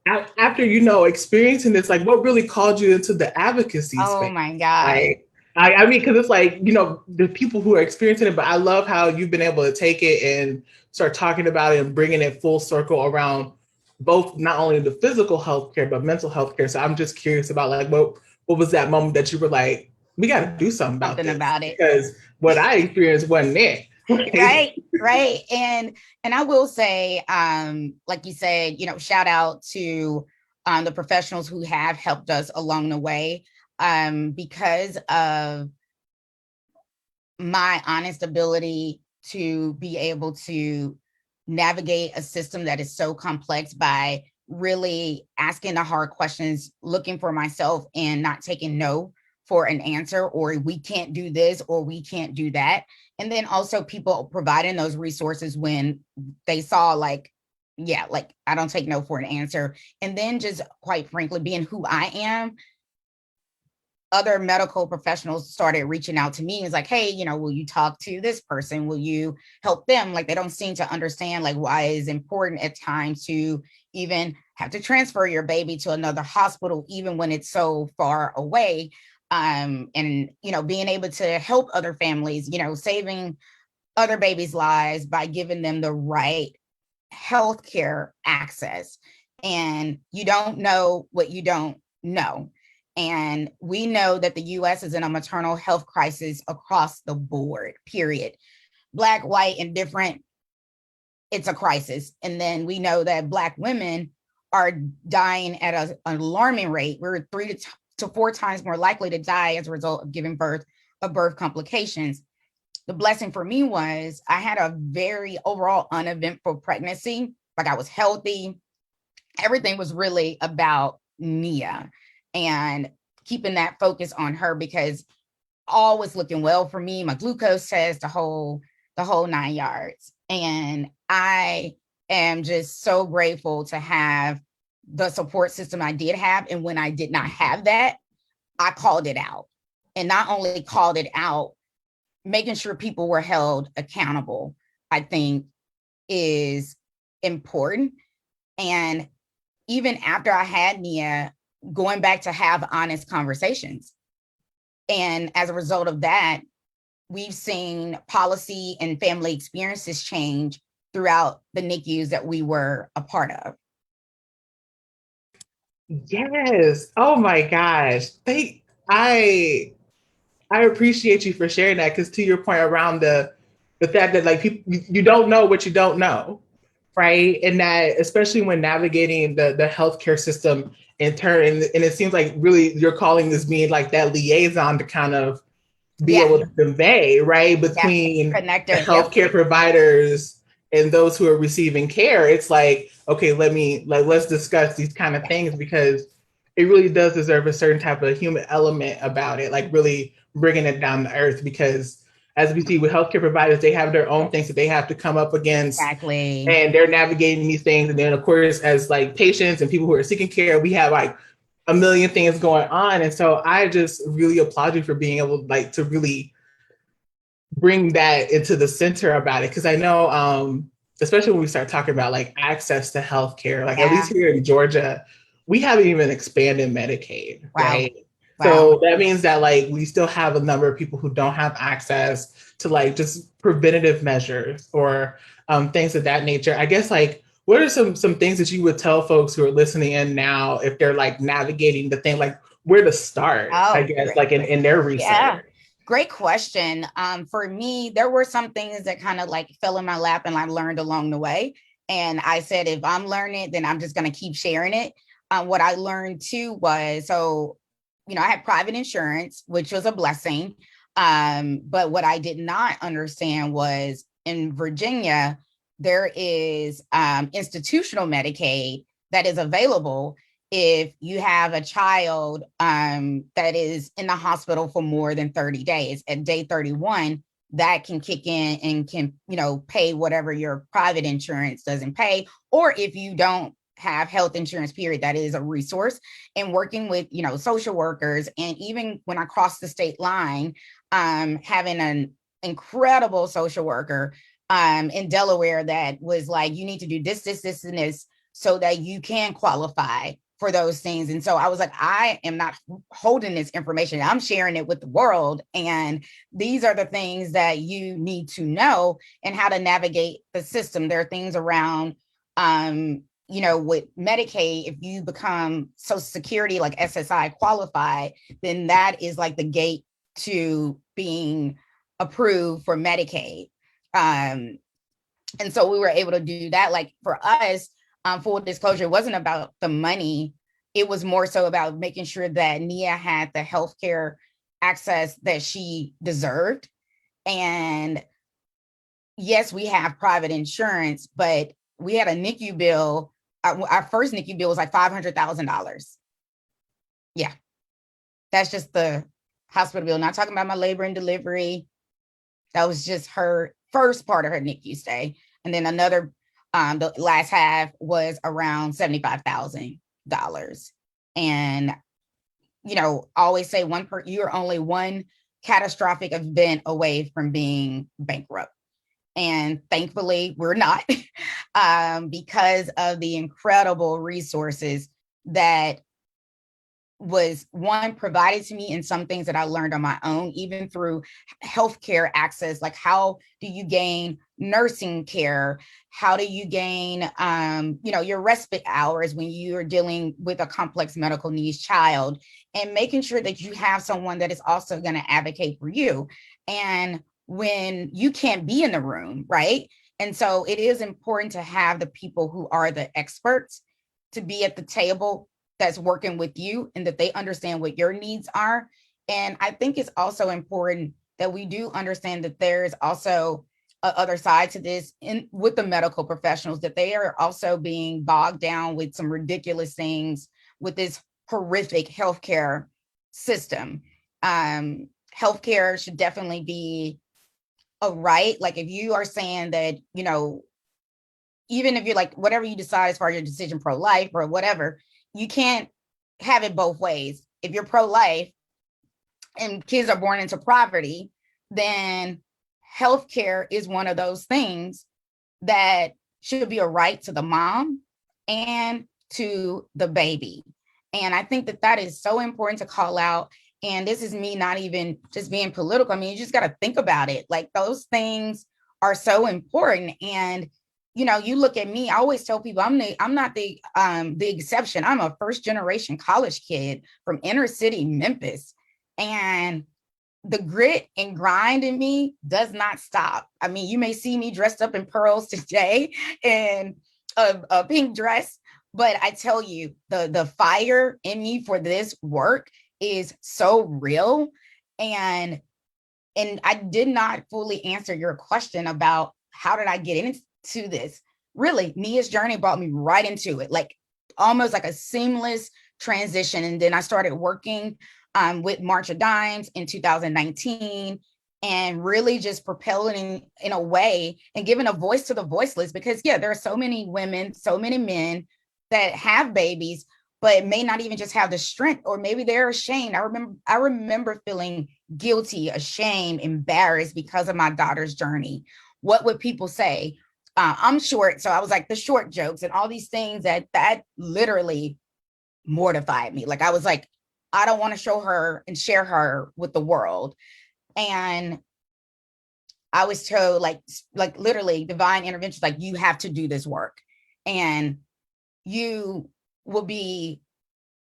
[SPEAKER 1] after experiencing this, like what really called you into the advocacy
[SPEAKER 2] Oh
[SPEAKER 1] space?
[SPEAKER 2] my God.
[SPEAKER 1] Like, I mean, because it's like the people who are experiencing it, but I love how you've been able to take it and start talking about it and bringing it full circle around both not only the physical healthcare but mental health care. So I'm just curious about like what was that moment that you were like, we got to do something about this, because what I experienced wasn't it.
[SPEAKER 2] Right. And I will say, like you said, shout out to the professionals who have helped us along the way, because of my honest ability to be able to navigate a system that is so complex by really asking the hard questions, looking for myself, and not taking no for an answer, or we can't do this or we can't do that. And then also people providing those resources when they saw like, yeah, like I don't take no for an answer. And then just quite frankly, being who I am, other medical professionals started reaching out to me. It's like, hey, will you talk to this person? Will you help them? Like, they don't seem to understand like why it's important at times to even have to transfer your baby to another hospital, even when it's so far away. And being able to help other families, saving other babies' lives by giving them the right healthcare access. And you don't know what you don't know. And we know that the US is in a maternal health crisis across the board, period. Black, white, and different, it's a crisis. And then we know that Black women are dying at an alarming rate. We're 3 to 4 times more likely to die as a result of giving birth, of birth complications. The blessing for me was I had a very overall uneventful pregnancy. Like, I was healthy. Everything was really about Nia and keeping that focus on her, because all was looking well for me. My glucose test, the whole 9 yards. And I am just so grateful to have the support system I did have. And when I did not have that, I called it out. And not only called it out, making sure people were held accountable, I think, is important. And even after I had Nia, going back to have honest conversations. And as a result of that, we've seen policy and family experiences change throughout the NICUs that we were a part of.
[SPEAKER 1] Yes. Oh my gosh. I appreciate you for sharing that, because to your point around the fact that like people, you don't know what you don't know, right? And that especially when navigating the healthcare system in turn, and it seems like really you're calling this being like that liaison to kind of be able to convey, right, between the healthcare providers and those who are receiving care. It's like, okay, let's discuss these kind of things, because it really does deserve a certain type of human element about it, like really bringing it down to earth. Because as we see with healthcare providers, they have their own things that they have to come up against.
[SPEAKER 2] Exactly.
[SPEAKER 1] And they're navigating these things. And then of course, as like patients and people who are seeking care, we have like a million things going on. And so I just really applaud you for being able like to really bring that into the center about it. Because I know, especially when we start talking about like access to healthcare, like at least here in Georgia, we haven't even expanded Medicaid, right? So that means that like we still have a number of people who don't have access to like just preventative measures or things of that nature. I guess like, what are some things that you would tell folks who are listening in now if they're like navigating the thing, like where to start, I guess, like in their research?
[SPEAKER 2] Yeah. Great question. For me, there were some things that kind of like fell in my lap and I learned along the way. And I said, if I'm learning, then I'm just going to keep sharing it. What I learned too was, so, I had private insurance, which was a blessing. But what I did not understand was in Virginia, there is institutional Medicaid that is available if you have a child that is in the hospital for more than 30 days. At day 31, that can kick in and can, pay whatever your private insurance doesn't pay. Or if you don't have health insurance, period, that is a resource. And working with, social workers, and even when I crossed the state line, having an incredible social worker in Delaware that was like, you need to do this, this, this, and this so that you can qualify for those things. And so I was like, I am not holding this information. I'm sharing it with the world. And these are the things that you need to know and how to navigate the system. There are things around, with Medicaid, if you become Social Security, like SSI qualified, then that is like the gate to being approved for Medicaid. And so we were able to do that. Like for us, full disclosure, it wasn't about the money. It was more so about making sure that Nia had the healthcare access that she deserved. And yes, we have private insurance, but we had a NICU bill. Our first NICU bill was like $500,000. Yeah, that's just the hospital bill. Not talking about my labor and delivery. That was just her first part of her NICU stay. And then another, the last half was around $75,000. And, always say you're only one catastrophic event away from being bankrupt. And thankfully, we're not because of the incredible resources that was provided to me, and some things that I learned on my own, even through healthcare access. Like, how do you gain nursing care? How do you gain, your respite hours when you are dealing with a complex medical needs child, and making sure that you have someone that is also going to advocate for you. And when you can't be in the room, right? And so it is important to have the people who are the experts to be at the table that's working with you, and that they understand what your needs are. And I think it's also important that we do understand that there's also a other side to this with the medical professionals, that they are also being bogged down with some ridiculous things with this horrific healthcare system. Healthcare should definitely be a right. Like, if you are saying that, even if you're like, whatever you decide as far as your decision, pro-life or whatever, you can't have it both ways. If you're pro-life and kids are born into poverty, then healthcare is one of those things that should be a right to the mom and to the baby. And I think that that is so important to call out. And this is me not even just being political. I mean, you just got to think about it. Like, those things are so important. And you look at me, I always tell people I'm not the exception. I'm a first generation college kid from inner city Memphis. And the grit and grind in me does not stop. I mean, you may see me dressed up in pearls today and a pink dress, but I tell you, the fire in me for this work is so real. And I did not fully answer your question about how did I get into this. Really, Nia's journey brought me right into it, like almost like a seamless transition. And then I started working with March of Dimes in 2019, and really just propelling in a way and giving a voice to the voiceless. Because there are so many women, so many men that have babies, but may not even just have the strength, or maybe they're ashamed. I remember feeling guilty, ashamed, embarrassed because of my daughter's journey. What would people say? I'm short, so I was like, the short jokes and all these things that literally mortified me. Like, I was like, I don't want to show her and share her with the world. And I was told, like literally divine intervention, like, you have to do this work, and you will be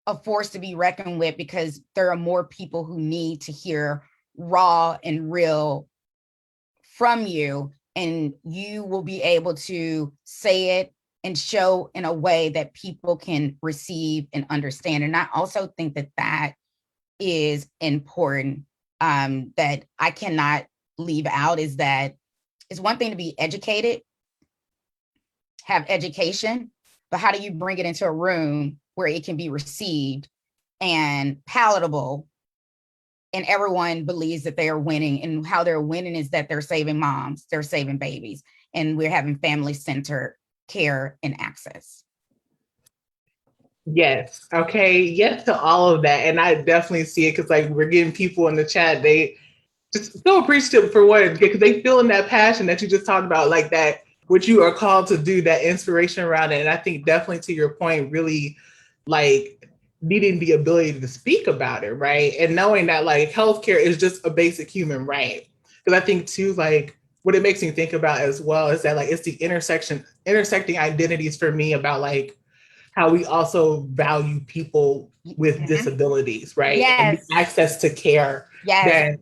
[SPEAKER 2] a force to be reckoned with, because there are more people who need to hear raw and real from you, and you will be able to say it and show in a way that people can receive and understand. And I also think that that is important, that I cannot leave out, is that it's one thing to be educated, have education, but how do you bring it into a room where it can be received and palatable, and everyone believes that they are winning, and how they're winning is that they're saving moms, they're saving babies, and we're having family-centered care and access.
[SPEAKER 1] Yes. Okay. Yes to all of that. And I definitely see it because, like, we're getting people in the chat. They just so appreciative for what, because they feel in that passion that you just talked about, like that, what you are called to do, that inspiration around it. And I think definitely to your point, really like needing the ability to speak about it, right? And knowing that like healthcare is just a basic human right. Because I think too, like what it makes me think about as well is that like it's the intersecting identities for me about like how we also value people with disabilities, right? And
[SPEAKER 2] Yes.
[SPEAKER 1] the access to care
[SPEAKER 2] Yes.
[SPEAKER 1] that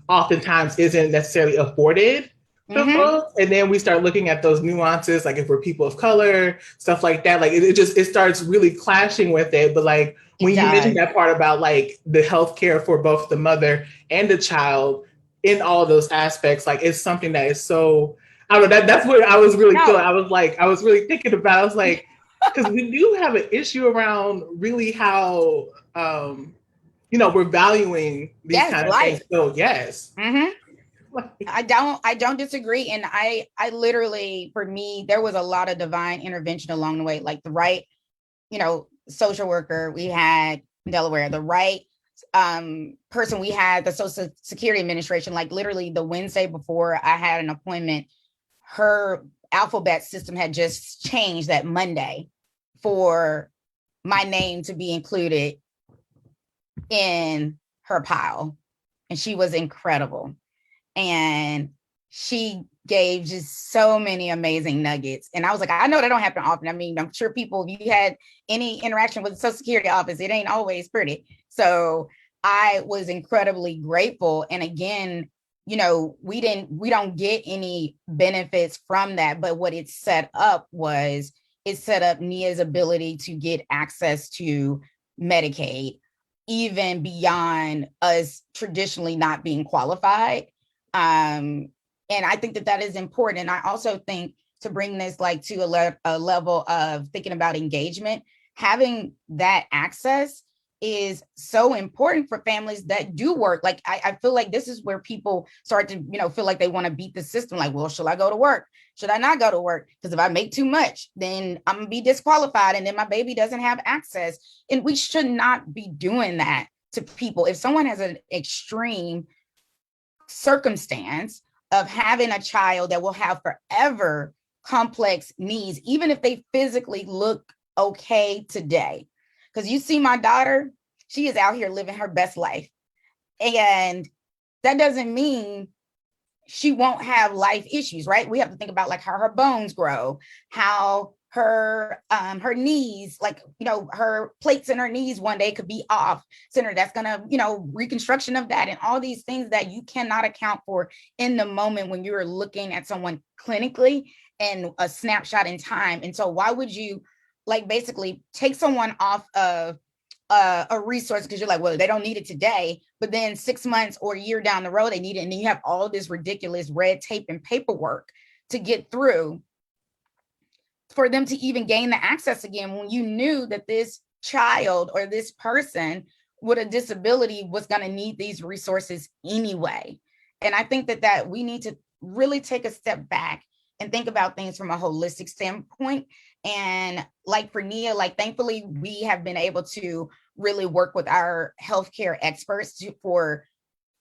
[SPEAKER 1] oftentimes isn't necessarily afforded to folks. And then we start looking at those nuances, like if we're people of color, stuff like that. Like it starts really clashing with it. But like when you mentioned that part about like the healthcare for both the mother and the child in all those aspects, like it's something that is so, I don't know, that's what I was really feeling. I was really thinking about, I was like, because we do have an issue around really how we're valuing these kind of things. So yes.
[SPEAKER 2] I don't disagree. And I literally, for me, there was a lot of divine intervention along the way, like the right, social worker we had in Delaware, the right person we had, the Social Security Administration, like literally the Wednesday before I had an appointment, her alphabet system had just changed that Monday for my name to be included in her pile. And she was incredible. And she gave just so many amazing nuggets. And I was like, I know that don't happen often. I mean, I'm sure people, if you had any interaction with the Social Security office, it ain't always pretty. So I was incredibly grateful. And again, we don't get any benefits from that. But what it set up was, it set up Nia's ability to get access to Medicaid, even beyond us traditionally not being qualified. And I think that is important. And I also think, to bring this like to a level of thinking about engagement, having that access is so important for families that do work. Like I feel like this is where people start to feel like they want to beat the system, like, well, should I go to work, should I not go to work? Because if I make too much, then I'm gonna be disqualified, and then my baby doesn't have access. And we should not be doing that to people. If someone has an extreme circumstance of having a child that will have forever complex needs, even if they physically look okay today. Because you see my daughter, she is out here living her best life. And that doesn't mean she won't have life issues, right? We have to think about like how her bones grow, how her knees, like, her plates in her knees one day could be off center. That's gonna, reconstruction of that, and all these things that you cannot account for in the moment when you're looking at someone clinically and a snapshot in time. And so why would you like basically take someone off of a resource because you're like, well, they don't need it today, but then 6 months or a year down the road, they need it. And then you have all this ridiculous red tape and paperwork to get through for them to even gain the access again, when you knew that this child or this person with a disability was going to need these resources anyway. And I think that we need to really take a step back and think about things from a holistic standpoint. And like for Nia, like thankfully we have been able to really work with our healthcare experts for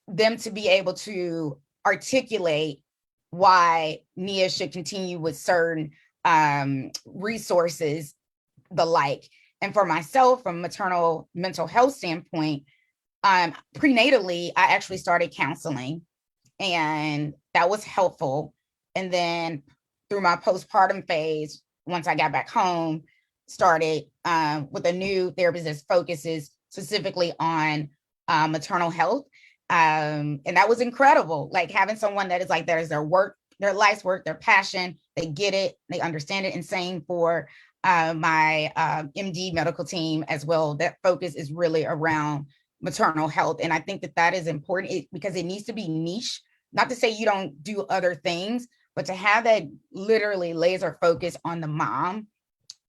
[SPEAKER 2] them to be able to articulate why Nia should continue with certain resources, the like. And for myself, from maternal mental health standpoint, prenatally, I actually started counseling, and that was helpful. And then through my postpartum phase, once I got back home, started with a new therapist that focuses specifically on maternal health. And that was incredible. Like having someone that is like, that is their work, their life's work, their passion, they get it, they understand it. And same for my MD medical team as well. That focus is really around maternal health. And I think that is important because it needs to be niche. Not to say you don't do other things, but to have that literally laser focus on the mom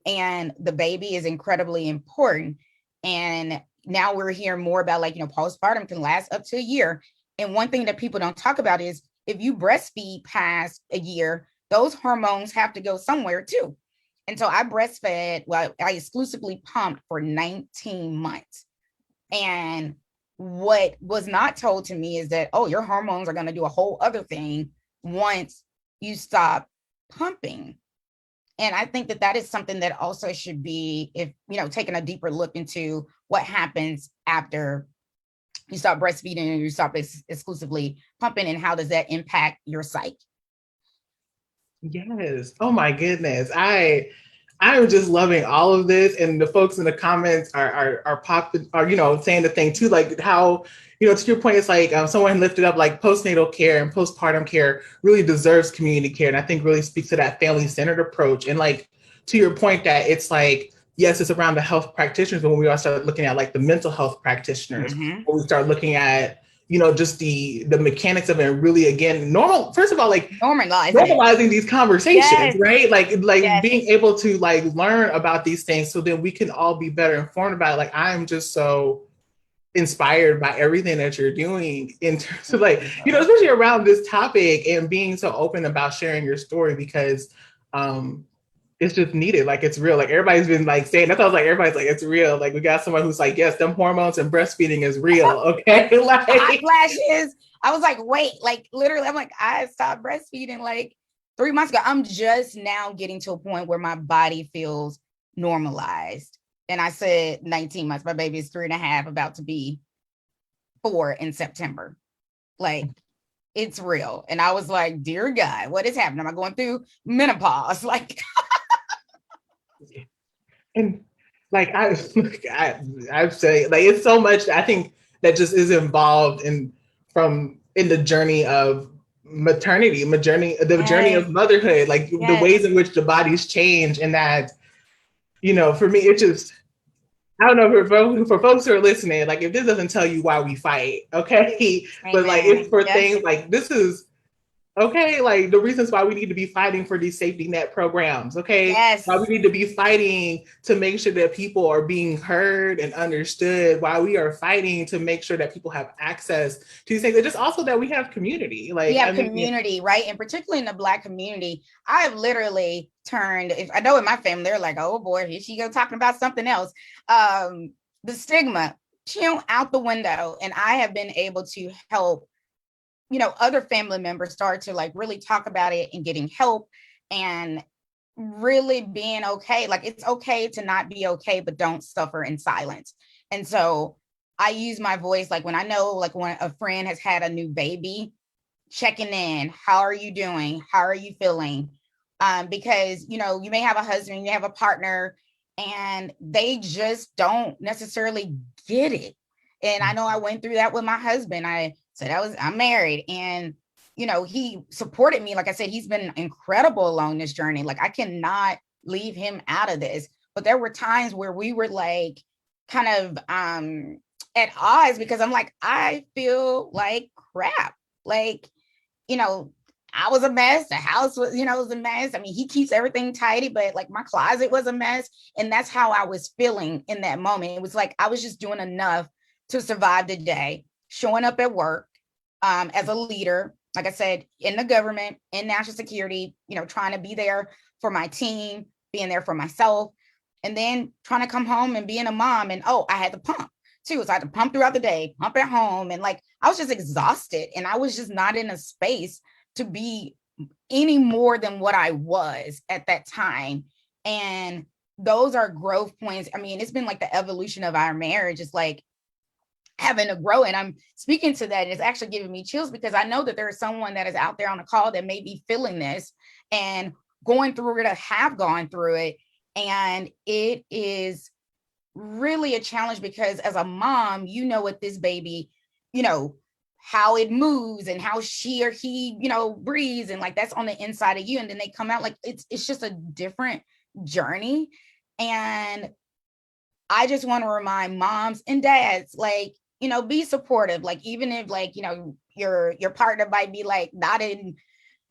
[SPEAKER 2] and the baby is incredibly important. And now we're hearing more about, like, postpartum can last up to a year. And one thing that people don't talk about is if you breastfeed past a year, those hormones have to go somewhere too. And so I breastfed, well, I exclusively pumped for 19 months. And what was not told to me is that, oh, your hormones are going to do a whole other thing once you stop pumping. And I think that that is something that also should be, if taking a deeper look into what happens after you stop breastfeeding and you stop exclusively pumping, and how does that impact your psyche.
[SPEAKER 1] Yes. Oh my goodness. I'm just loving all of this, and the folks in the comments are popping, are saying the thing too, like how to your point, it's like someone lifted up like postnatal care and postpartum care really deserves community care, and I think really speaks to that family-centered approach. And like to your point, that it's like, yes, it's around the health practitioners, but when we all start looking at like the mental health practitioners, when we start looking at just the mechanics of it, and really, again, first of all, like normalizing these conversations, yes. Right? Like yes. Being able to like learn about these things so then we can all be better informed about it. Like, I'm just so inspired by everything that you're doing in terms of like, especially around this topic and being so open about sharing your story, because it's just needed. Like, it's real. Like, everybody's been like saying, that's why I was like, everybody's like, it's real. Like, we got someone who's like, yes, them hormones and breastfeeding is real. Okay. Like,
[SPEAKER 2] hot flashes. I was like, wait, like literally, I'm like, I stopped breastfeeding like 3 months ago. I'm just now getting to a point where my body feels normalized. And I said 19 months, my baby is 3.5, about to be 4 in September. Like, it's real. And I was like, dear God, what is happening? Am I going through menopause? Like,
[SPEAKER 1] and like I've said, like, it's so much I think that just is involved in the journey of maternity, the journey of motherhood, like the ways in which the bodies change, and that for me, it just, I don't know, for folks who are listening, like, if this doesn't tell you why we fight, okay, Amen. But like, it's for things like this is. Okay, like the reasons why we need to be fighting for these safety net programs, okay? Yes. Why we need to be fighting to make sure that people are being heard and understood, why we are fighting to make sure that people have access to these things, and just also that we have community. Like,
[SPEAKER 2] we have community, right? And particularly in the Black community, I have literally turned, if I know in my family, they're like, oh boy, here she go talking about something else. The stigma, out the window. And I have been able to help other family members start to like really talk about it and getting help and really being okay. Like, it's okay to not be okay, but don't suffer in silence. And so I use my voice, like when I know, like when a friend has had a new baby, checking in, how are you doing? How are you feeling? Because, you may have a husband, you have a partner, and they just don't necessarily get it. And I know I went through that with my husband. I'm married, and he supported me. Like I said, he's been incredible along this journey. Like, I cannot leave him out of this. But there were times where we were like kind of at odds, because I'm like, I feel like crap. Like, I was a mess. The house was, was a mess. I mean, he keeps everything tidy, but like my closet was a mess. And that's how I was feeling in that moment. It was like I was just doing enough to survive the day, showing up at work as a leader, like I said, in the government, in national security, trying to be there for my team, being there for myself, and then trying to come home and being a mom. And I had to pump too. So I had to pump throughout the day, pump at home. And like, I was just exhausted, and I was just not in a space to be any more than what I was at that time. And those are growth points. I mean, it's been like the evolution of our marriage. It's like having to grow. And I'm speaking to that, and it's actually giving me chills, because I know that there is someone that is out there on the call that may be feeling this and going through it, or have gone through it. And it is really a challenge, because as a mom, what this baby, how it moves and how she or he, breathes, and like that's on the inside of you. And then they come out, like it's just a different journey. And I just want to remind moms and dads, like, be supportive. Like, even if like, your partner might be like not in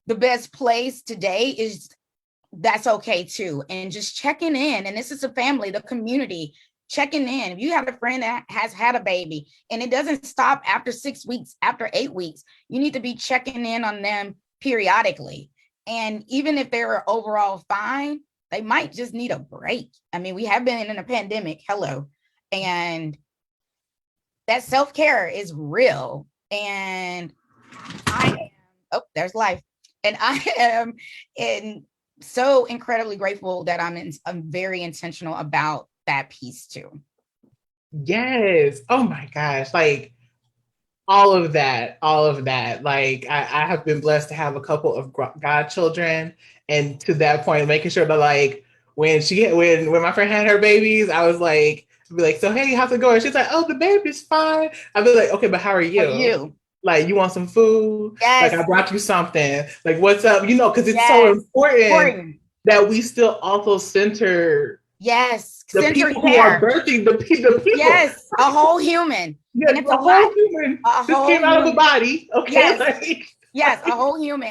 [SPEAKER 2] the best place today is that's okay too. And just checking in. And this is a family, the community, checking in. If you have a friend that has had a baby and it doesn't stop after 6 weeks, after 8 weeks, you need to be checking in on them periodically. And even if they're overall fine, they might just need a break. I mean, we have been in a pandemic, hello. And that self-care is real. And I am, oh, there's life. And I am so incredibly grateful that I'm very intentional about that piece too.
[SPEAKER 1] Yes. Oh my gosh. Like all of that. Like I have been blessed to have a couple of godchildren, and to that point, making sure that like when my friend had her babies, I was like, I'd be like, so hey, how's it going? She's like, oh, the baby's fine. I'd be like, okay, but how are
[SPEAKER 2] For
[SPEAKER 1] you?
[SPEAKER 2] you.
[SPEAKER 1] Like, you want some food? Like, I
[SPEAKER 2] Yes.
[SPEAKER 1] brought you something. Like, what's up? Because it's so
[SPEAKER 2] Yes.
[SPEAKER 1] important
[SPEAKER 2] Important.
[SPEAKER 1] that we still also center
[SPEAKER 2] Yes.
[SPEAKER 1] the
[SPEAKER 2] Center
[SPEAKER 1] people who are
[SPEAKER 2] care.
[SPEAKER 1] birthing the people.
[SPEAKER 2] Yes. A whole human.
[SPEAKER 1] Yeah,
[SPEAKER 2] And it's a
[SPEAKER 1] the
[SPEAKER 2] lot.
[SPEAKER 1] whole human
[SPEAKER 2] A
[SPEAKER 1] just
[SPEAKER 2] whole
[SPEAKER 1] came out of a
[SPEAKER 2] human.
[SPEAKER 1] body. Okay,
[SPEAKER 2] Yes. Yes, a
[SPEAKER 1] like
[SPEAKER 2] whole human.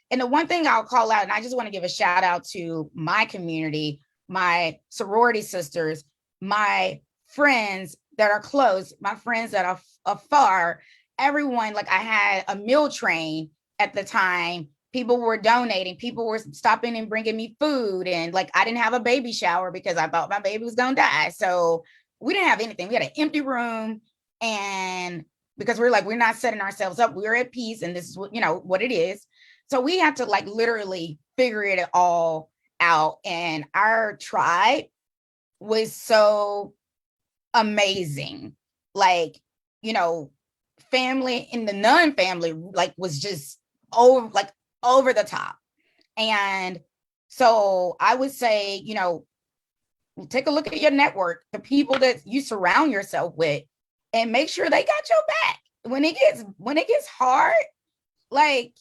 [SPEAKER 2] And the one thing I'll call out, and I just want to give a shout out to my community, my sorority sisters, my friends that are close, my friends that are afar, everyone. Like I had a meal train at the time. People were donating, people were stopping and bringing me food. And like I didn't have a baby shower because I thought my baby was going to die. So we didn't have anything. We had an empty room. And because we're like, we're not setting ourselves up, we're at peace, and this is what it is. So we have to like literally figure it all out. And our tribe was so amazing. Like, family and the non-family like was just over the top. And so I would say, take a look at your network, the people that you surround yourself with, and make sure they got your back when it gets hard. Like,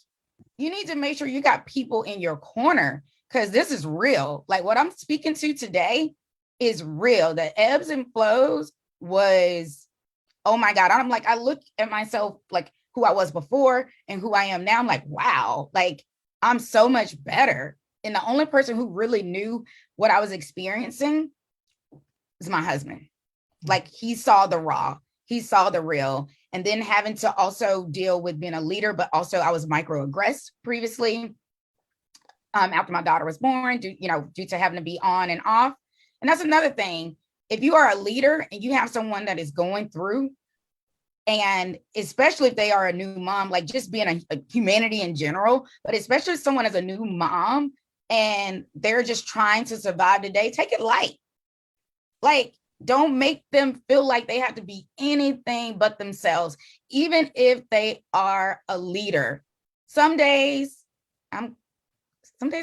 [SPEAKER 2] you need to make sure you got people in your corner, because this is real. Like what I'm speaking to today is real. The ebbs and flows was, oh my God. I'm like, I look at myself like who I was before and who I am now. I'm like, wow, like I'm so much better. And the only person who really knew what I was experiencing is my husband. Like he saw the raw, he saw the real. And then having to also deal with being a leader, but also I was microaggressed previously after my daughter was born, due to having to be on and off. And that's another thing. If you are a leader and you have someone that is going through, and especially if they are a new mom, like just being a humanity in general, but especially if someone is a new mom and they're just trying to survive today, take it light. Like, don't make them feel like they have to be anything but themselves, even if they are a leader. Some days are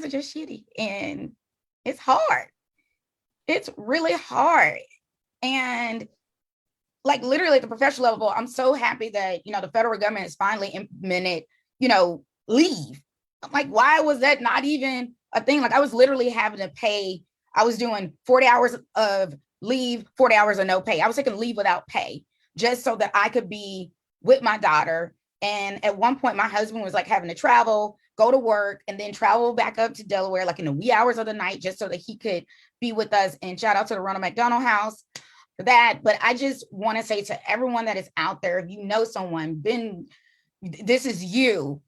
[SPEAKER 2] just shitty, and it's hard. It's really hard. And like literally at the professional level, I'm so happy that, the federal government has finally implemented, leave. I'm like, why was that not even a thing? Like I was literally having to pay. I was doing 40 hours of leave, 40 hours of no pay. I was taking leave without pay just so that I could be with my daughter. And at one point, my husband was like having to travel, go to work, and then travel back up to Delaware, like in the wee hours of the night, just so that he could be with us. And shout out to the Ronald McDonald House for that. But I just want to say to everyone that is out there, if you know someone, this is you.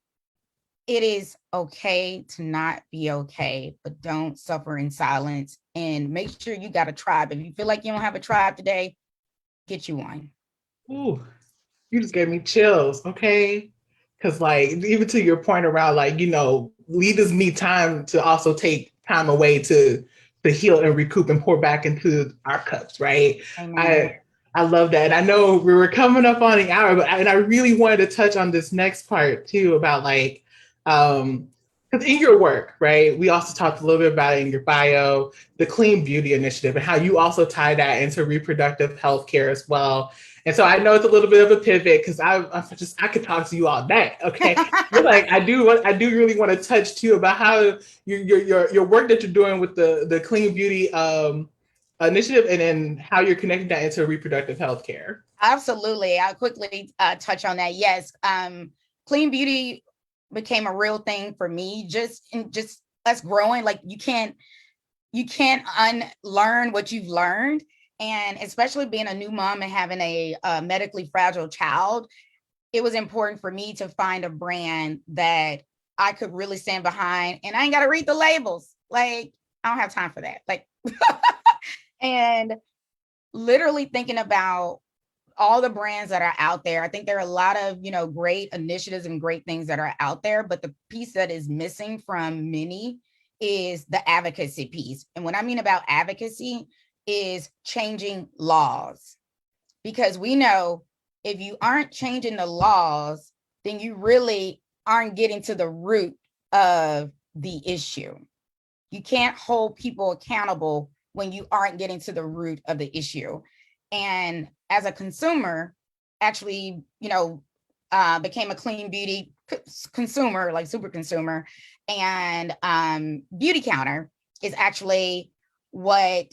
[SPEAKER 2] It is okay to not be okay, but don't suffer in silence, and make sure you got a tribe. If you feel like you don't have a tribe today, get you one.
[SPEAKER 1] ooh, you just gave me chills, okay? Because like even to your point around like leaders need time to also take time away to heal and recoup and pour back into our cups, right?
[SPEAKER 2] Amen.
[SPEAKER 1] I love that. And I know we were coming up on the hour, but I really wanted to touch on this next part too about like because in your work, right, we also talked a little bit about it in your bio, the Clean Beauty Initiative, and how you also tie that into reproductive health care as well. And so I know it's a little bit of a pivot because I could talk to you all day, okay? But like I do really want to touch too about how your work that you're doing with the Clean Beauty initiative, and then how you're connecting that into reproductive health care.
[SPEAKER 2] Absolutely. I'll quickly touch on that. Yes. Clean Beauty became a real thing for me, just us growing. Like you can't unlearn what you've learned. And especially being a new mom and having a medically fragile child, it was important for me to find a brand that I could really stand behind, and I ain't got to read the labels. Like, I don't have time for that. Like, and literally thinking about all the brands that are out there. I think there are a lot of, great initiatives and great things that are out there, but the piece that is missing from many is the advocacy piece. And what I mean about advocacy is changing laws, because we know if you aren't changing the laws, then you really aren't getting to the root of the issue. You can't hold people accountable when you aren't getting to the root of the issue. And as a consumer, actually, became a clean beauty consumer, like super consumer. And Beauty Counter is actually what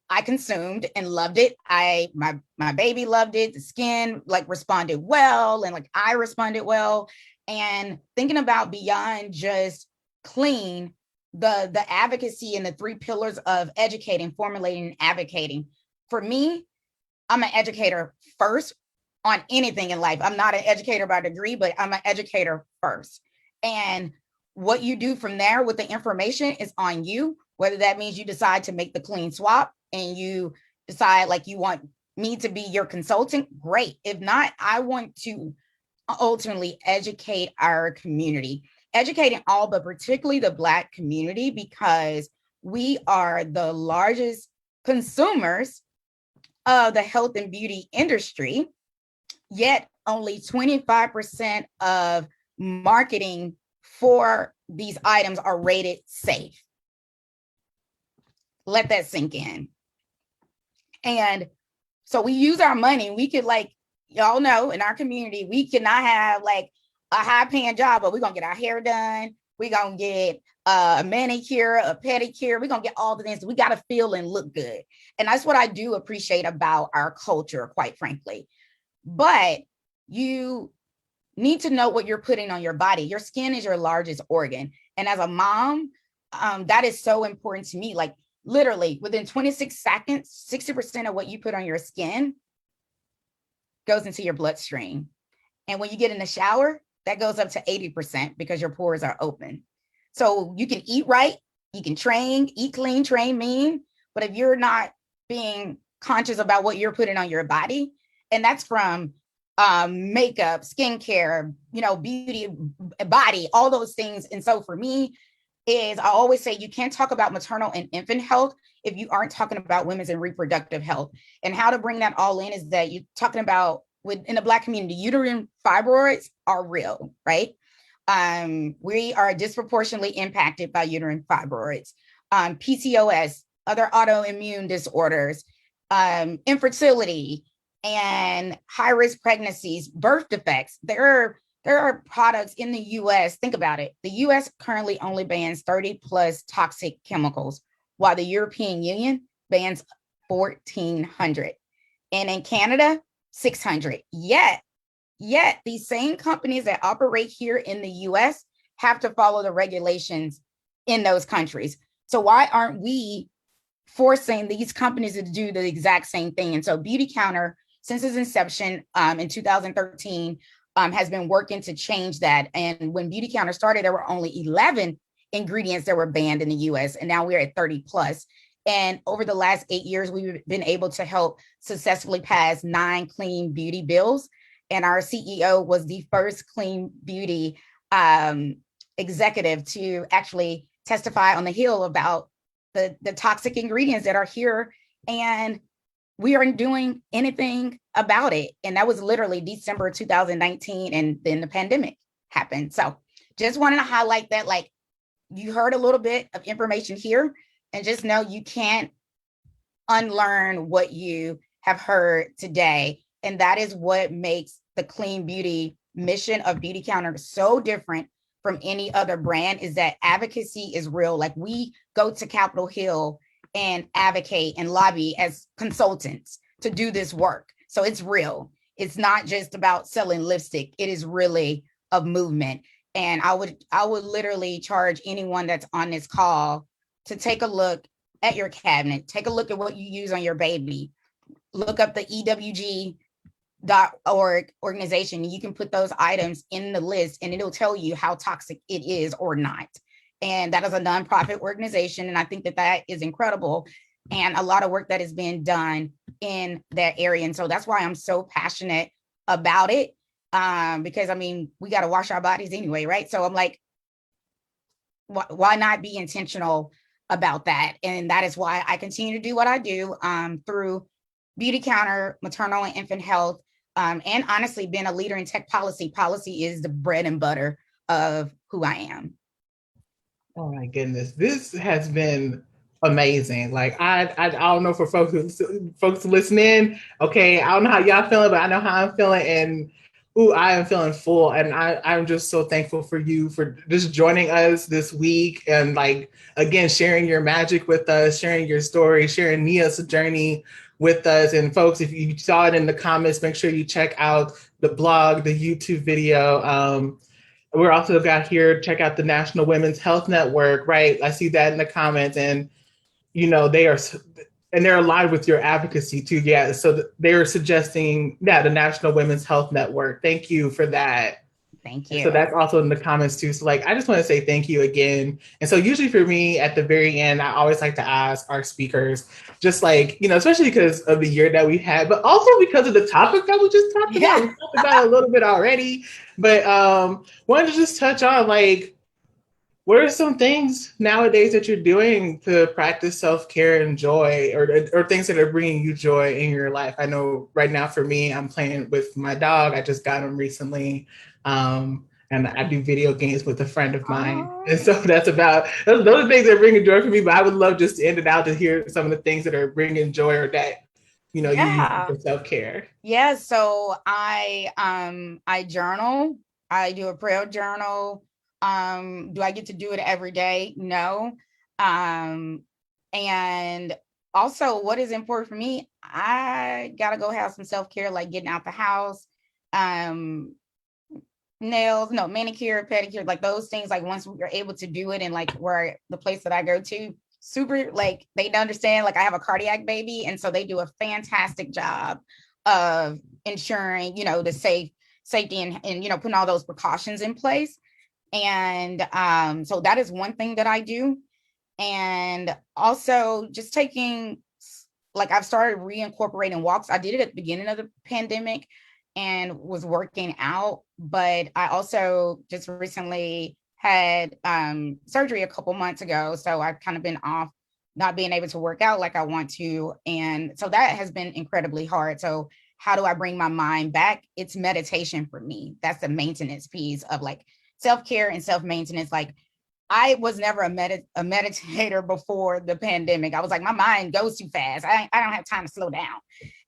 [SPEAKER 2] I consumed and loved it. My baby loved it. The skin responded well, and I responded well. And thinking about beyond just clean, the advocacy and the 3 pillars of educating, formulating, and advocating. For me, I'm an educator first on anything in life. I'm not an educator by degree, but I'm an educator first. And what you do from there with the information is on you, whether that means you decide to make the clean swap and you decide you want me to be your consultant, great. If not, I want to ultimately educate our community, educating all, but particularly the Black community, because we are the largest consumers of the health and beauty industry, yet only 25% of marketing for these items are rated safe. Let that sink in. And so we use our money. We could, y'all know, in our community, we cannot have a high paying job, but we're going to get our hair done. We're going to get a manicure, a pedicure. We're going to get all the things. We got to feel and look good. And that's what I do appreciate about our culture, quite frankly. But you need to know what you're putting on your body. Your skin is your largest organ. And as a mom, that is so important to me. Literally within 26 seconds, 60% of what you put on your skin goes into your bloodstream. And when you get in the shower, that goes up to 80% because your pores are open. So you can eat right, you can eat clean, train mean, but if you're not being conscious about what you're putting on your body, and that's from makeup, skincare, beauty, body, all those things. And so for me, I always say you can't talk about maternal and infant health if you aren't talking about women's and reproductive health. And how to bring that all in is that you're talking about in the Black community, uterine fibroids are real, right? We are disproportionately impacted by uterine fibroids, PCOS, other autoimmune disorders, infertility, and high-risk pregnancies, birth defects. There are products in the US, think about it. The US currently only bans 30 plus toxic chemicals, while the European Union bans 1,400. And in Canada, 600. Yet these same companies that operate here in the US have to follow the regulations in those countries. So why aren't we forcing these companies to do the exact same thing? And so Beauty Counter, since its inception in 2013, has been working to change that. And when Beauty Counter started, there were only 11 ingredients that were banned in the US, and now we're at 30 plus. And over the last 8 years, we've been able to help successfully pass 9 clean beauty bills. And our CEO was the first clean beauty executive to actually testify on the Hill about the toxic ingredients that are here. And we aren't doing anything about it. And that was literally December 2019. And then the pandemic happened. So just wanted to highlight that, you heard a little bit of information here, and just know you can't unlearn what you have heard today. And that is what makes the clean beauty mission of Beauty Counter so different from any other brand, is that advocacy is real. We go to Capitol Hill and advocate and lobby as consultants to do this work. So it's real. It's not just about selling lipstick. It is really a movement. And I would literally charge anyone that's on this call to take a look at your cabinet, take a look at what you use on your baby, look up the EWG.org organization. You can put those items in the list and it'll tell you how toxic it is or not. And that is a nonprofit organization. And I think that that is incredible and a lot of work that is being done in that area. And so that's why I'm so passionate about it. Because I mean, we got to wash our bodies anyway, right? So I'm like, why not be intentional about that? And that is why I continue to do what I do through Beauty Counter, maternal and infant health, and honestly, being a leader in tech policy. Policy is the bread and butter of who I am.
[SPEAKER 1] Oh my goodness, this has been amazing. Like I don't know for folks listening. Okay, I don't know how y'all feeling, but I know how I'm feeling, and ooh, I am feeling full, and I'm just so thankful for you for just joining us this week, and like again sharing your magic with us, sharing your story, sharing Nia's journey with us. And folks, if you saw it in the comments, make sure you check out the blog, the YouTube video. We're also got here, check out the National Women's Health Network, right? I see that in the comments, and you know, they're aligned with your advocacy too. Yeah. So they're suggesting, yeah, the National Women's Health Network. Thank you for that.
[SPEAKER 2] Thank
[SPEAKER 1] And so
[SPEAKER 2] you.
[SPEAKER 1] that's also in the comments too. So like, I just want to say thank you again. And so usually for me at the very end, I always like to ask our speakers, just like, you know, especially because of the year that we had, but also because of the topic that we just talked about.
[SPEAKER 2] Yeah.
[SPEAKER 1] We talked about it a little bit already, but wanted to just touch on like, what are some things nowadays that you're doing to practice self-care and joy, or things that are bringing you joy in your life? I know right now for me, I'm playing with my dog. I just got him recently. And I do video games with a friend of mine.
[SPEAKER 2] Oh,
[SPEAKER 1] And so those are things that bring joy for me, but I would love just to end it out to hear some of the things that are bringing joy or that, you know, you use
[SPEAKER 2] yeah.
[SPEAKER 1] for self-care.
[SPEAKER 2] Yeah. So I journal. I do a prayer journal. Do I get to do it every day? No. Um, and also what is important for me, I gotta go have some self-care, like getting out the house, um, nails, no, manicure, pedicure, like those things, like once we're able to do it and like where the place that I go to, super like they understand like I have a cardiac baby. And so they do a fantastic job of ensuring, you know, the safety and you know, putting all those precautions in place. And so that is one thing that I do. And also just taking, like I've started reincorporating walks. I did it at the beginning of the pandemic and was working out, but I also just recently had surgery a couple months ago. So I've kind of been off, not being able to work out like I want to. And so that has been incredibly hard. So how do I bring my mind back? It's meditation for me. That's the maintenance piece of like self-care and self-maintenance. Like I was never a meditator before the pandemic. I was like, my mind goes too fast. I don't have time to slow down.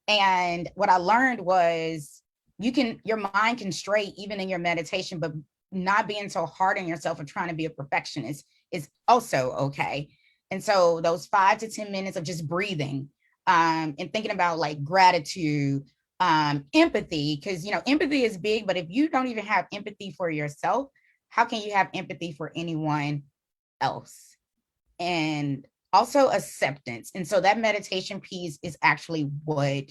[SPEAKER 2] And what I learned was your mind can stray even in your meditation, but not being so hard on yourself and trying to be a perfectionist is also okay. And so those 5 to 10 minutes of just breathing and thinking about like gratitude, empathy, because you know empathy is big, but if you don't even have empathy for yourself, how can you have empathy for anyone else? And also acceptance. And so that meditation piece is actually what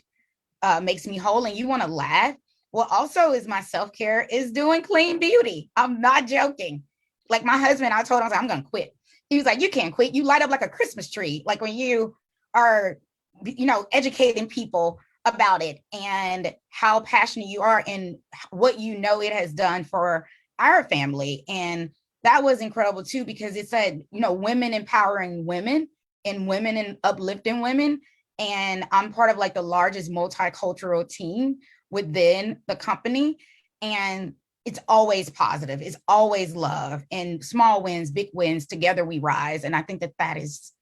[SPEAKER 2] makes me whole. And you want to laugh. What also is my self-care is doing clean beauty. I'm not joking. Like my husband, I told him, I'm going to quit. He was like, you can't quit. You light up like a Christmas tree. Like when you are, you know, educating people about it and how passionate you are and what you know it has done for our family. And that was incredible too, because it said, you know, women empowering women and women and uplifting women. And I'm part of like the largest multicultural team within the company. And it's always positive. It's always love and small wins, big wins, together we rise. And I think that that is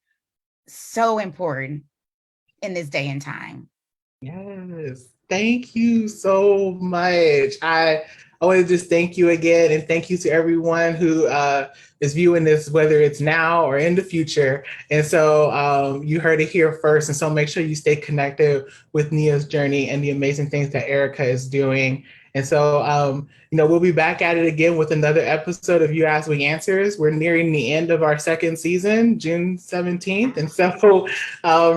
[SPEAKER 2] so important in this day and time.
[SPEAKER 1] Yes. Thank you so much. I want to just thank you again, and thank you to everyone who is viewing this, whether it's now or in the future. And so you heard it here first. And so make sure you stay connected with Nia's journey and the amazing things that Erica is doing. And so, we'll be back at it again with another episode of You Ask We Answers. We're nearing the end of our second season, June 17th. And so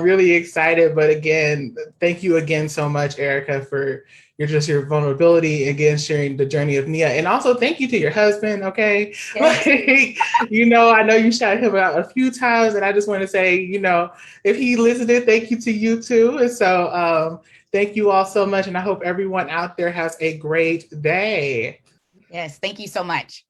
[SPEAKER 1] really excited. But again, thank you again so much, Erica, for your vulnerability, again, sharing the journey of Nia. And also thank you to your husband, okay? Yes. I know you shouted him out a few times, and I just want to say, if he listened, thank you to you too. And so thank you all so much. And I hope everyone out there has a great day.
[SPEAKER 2] Yes, thank you so much.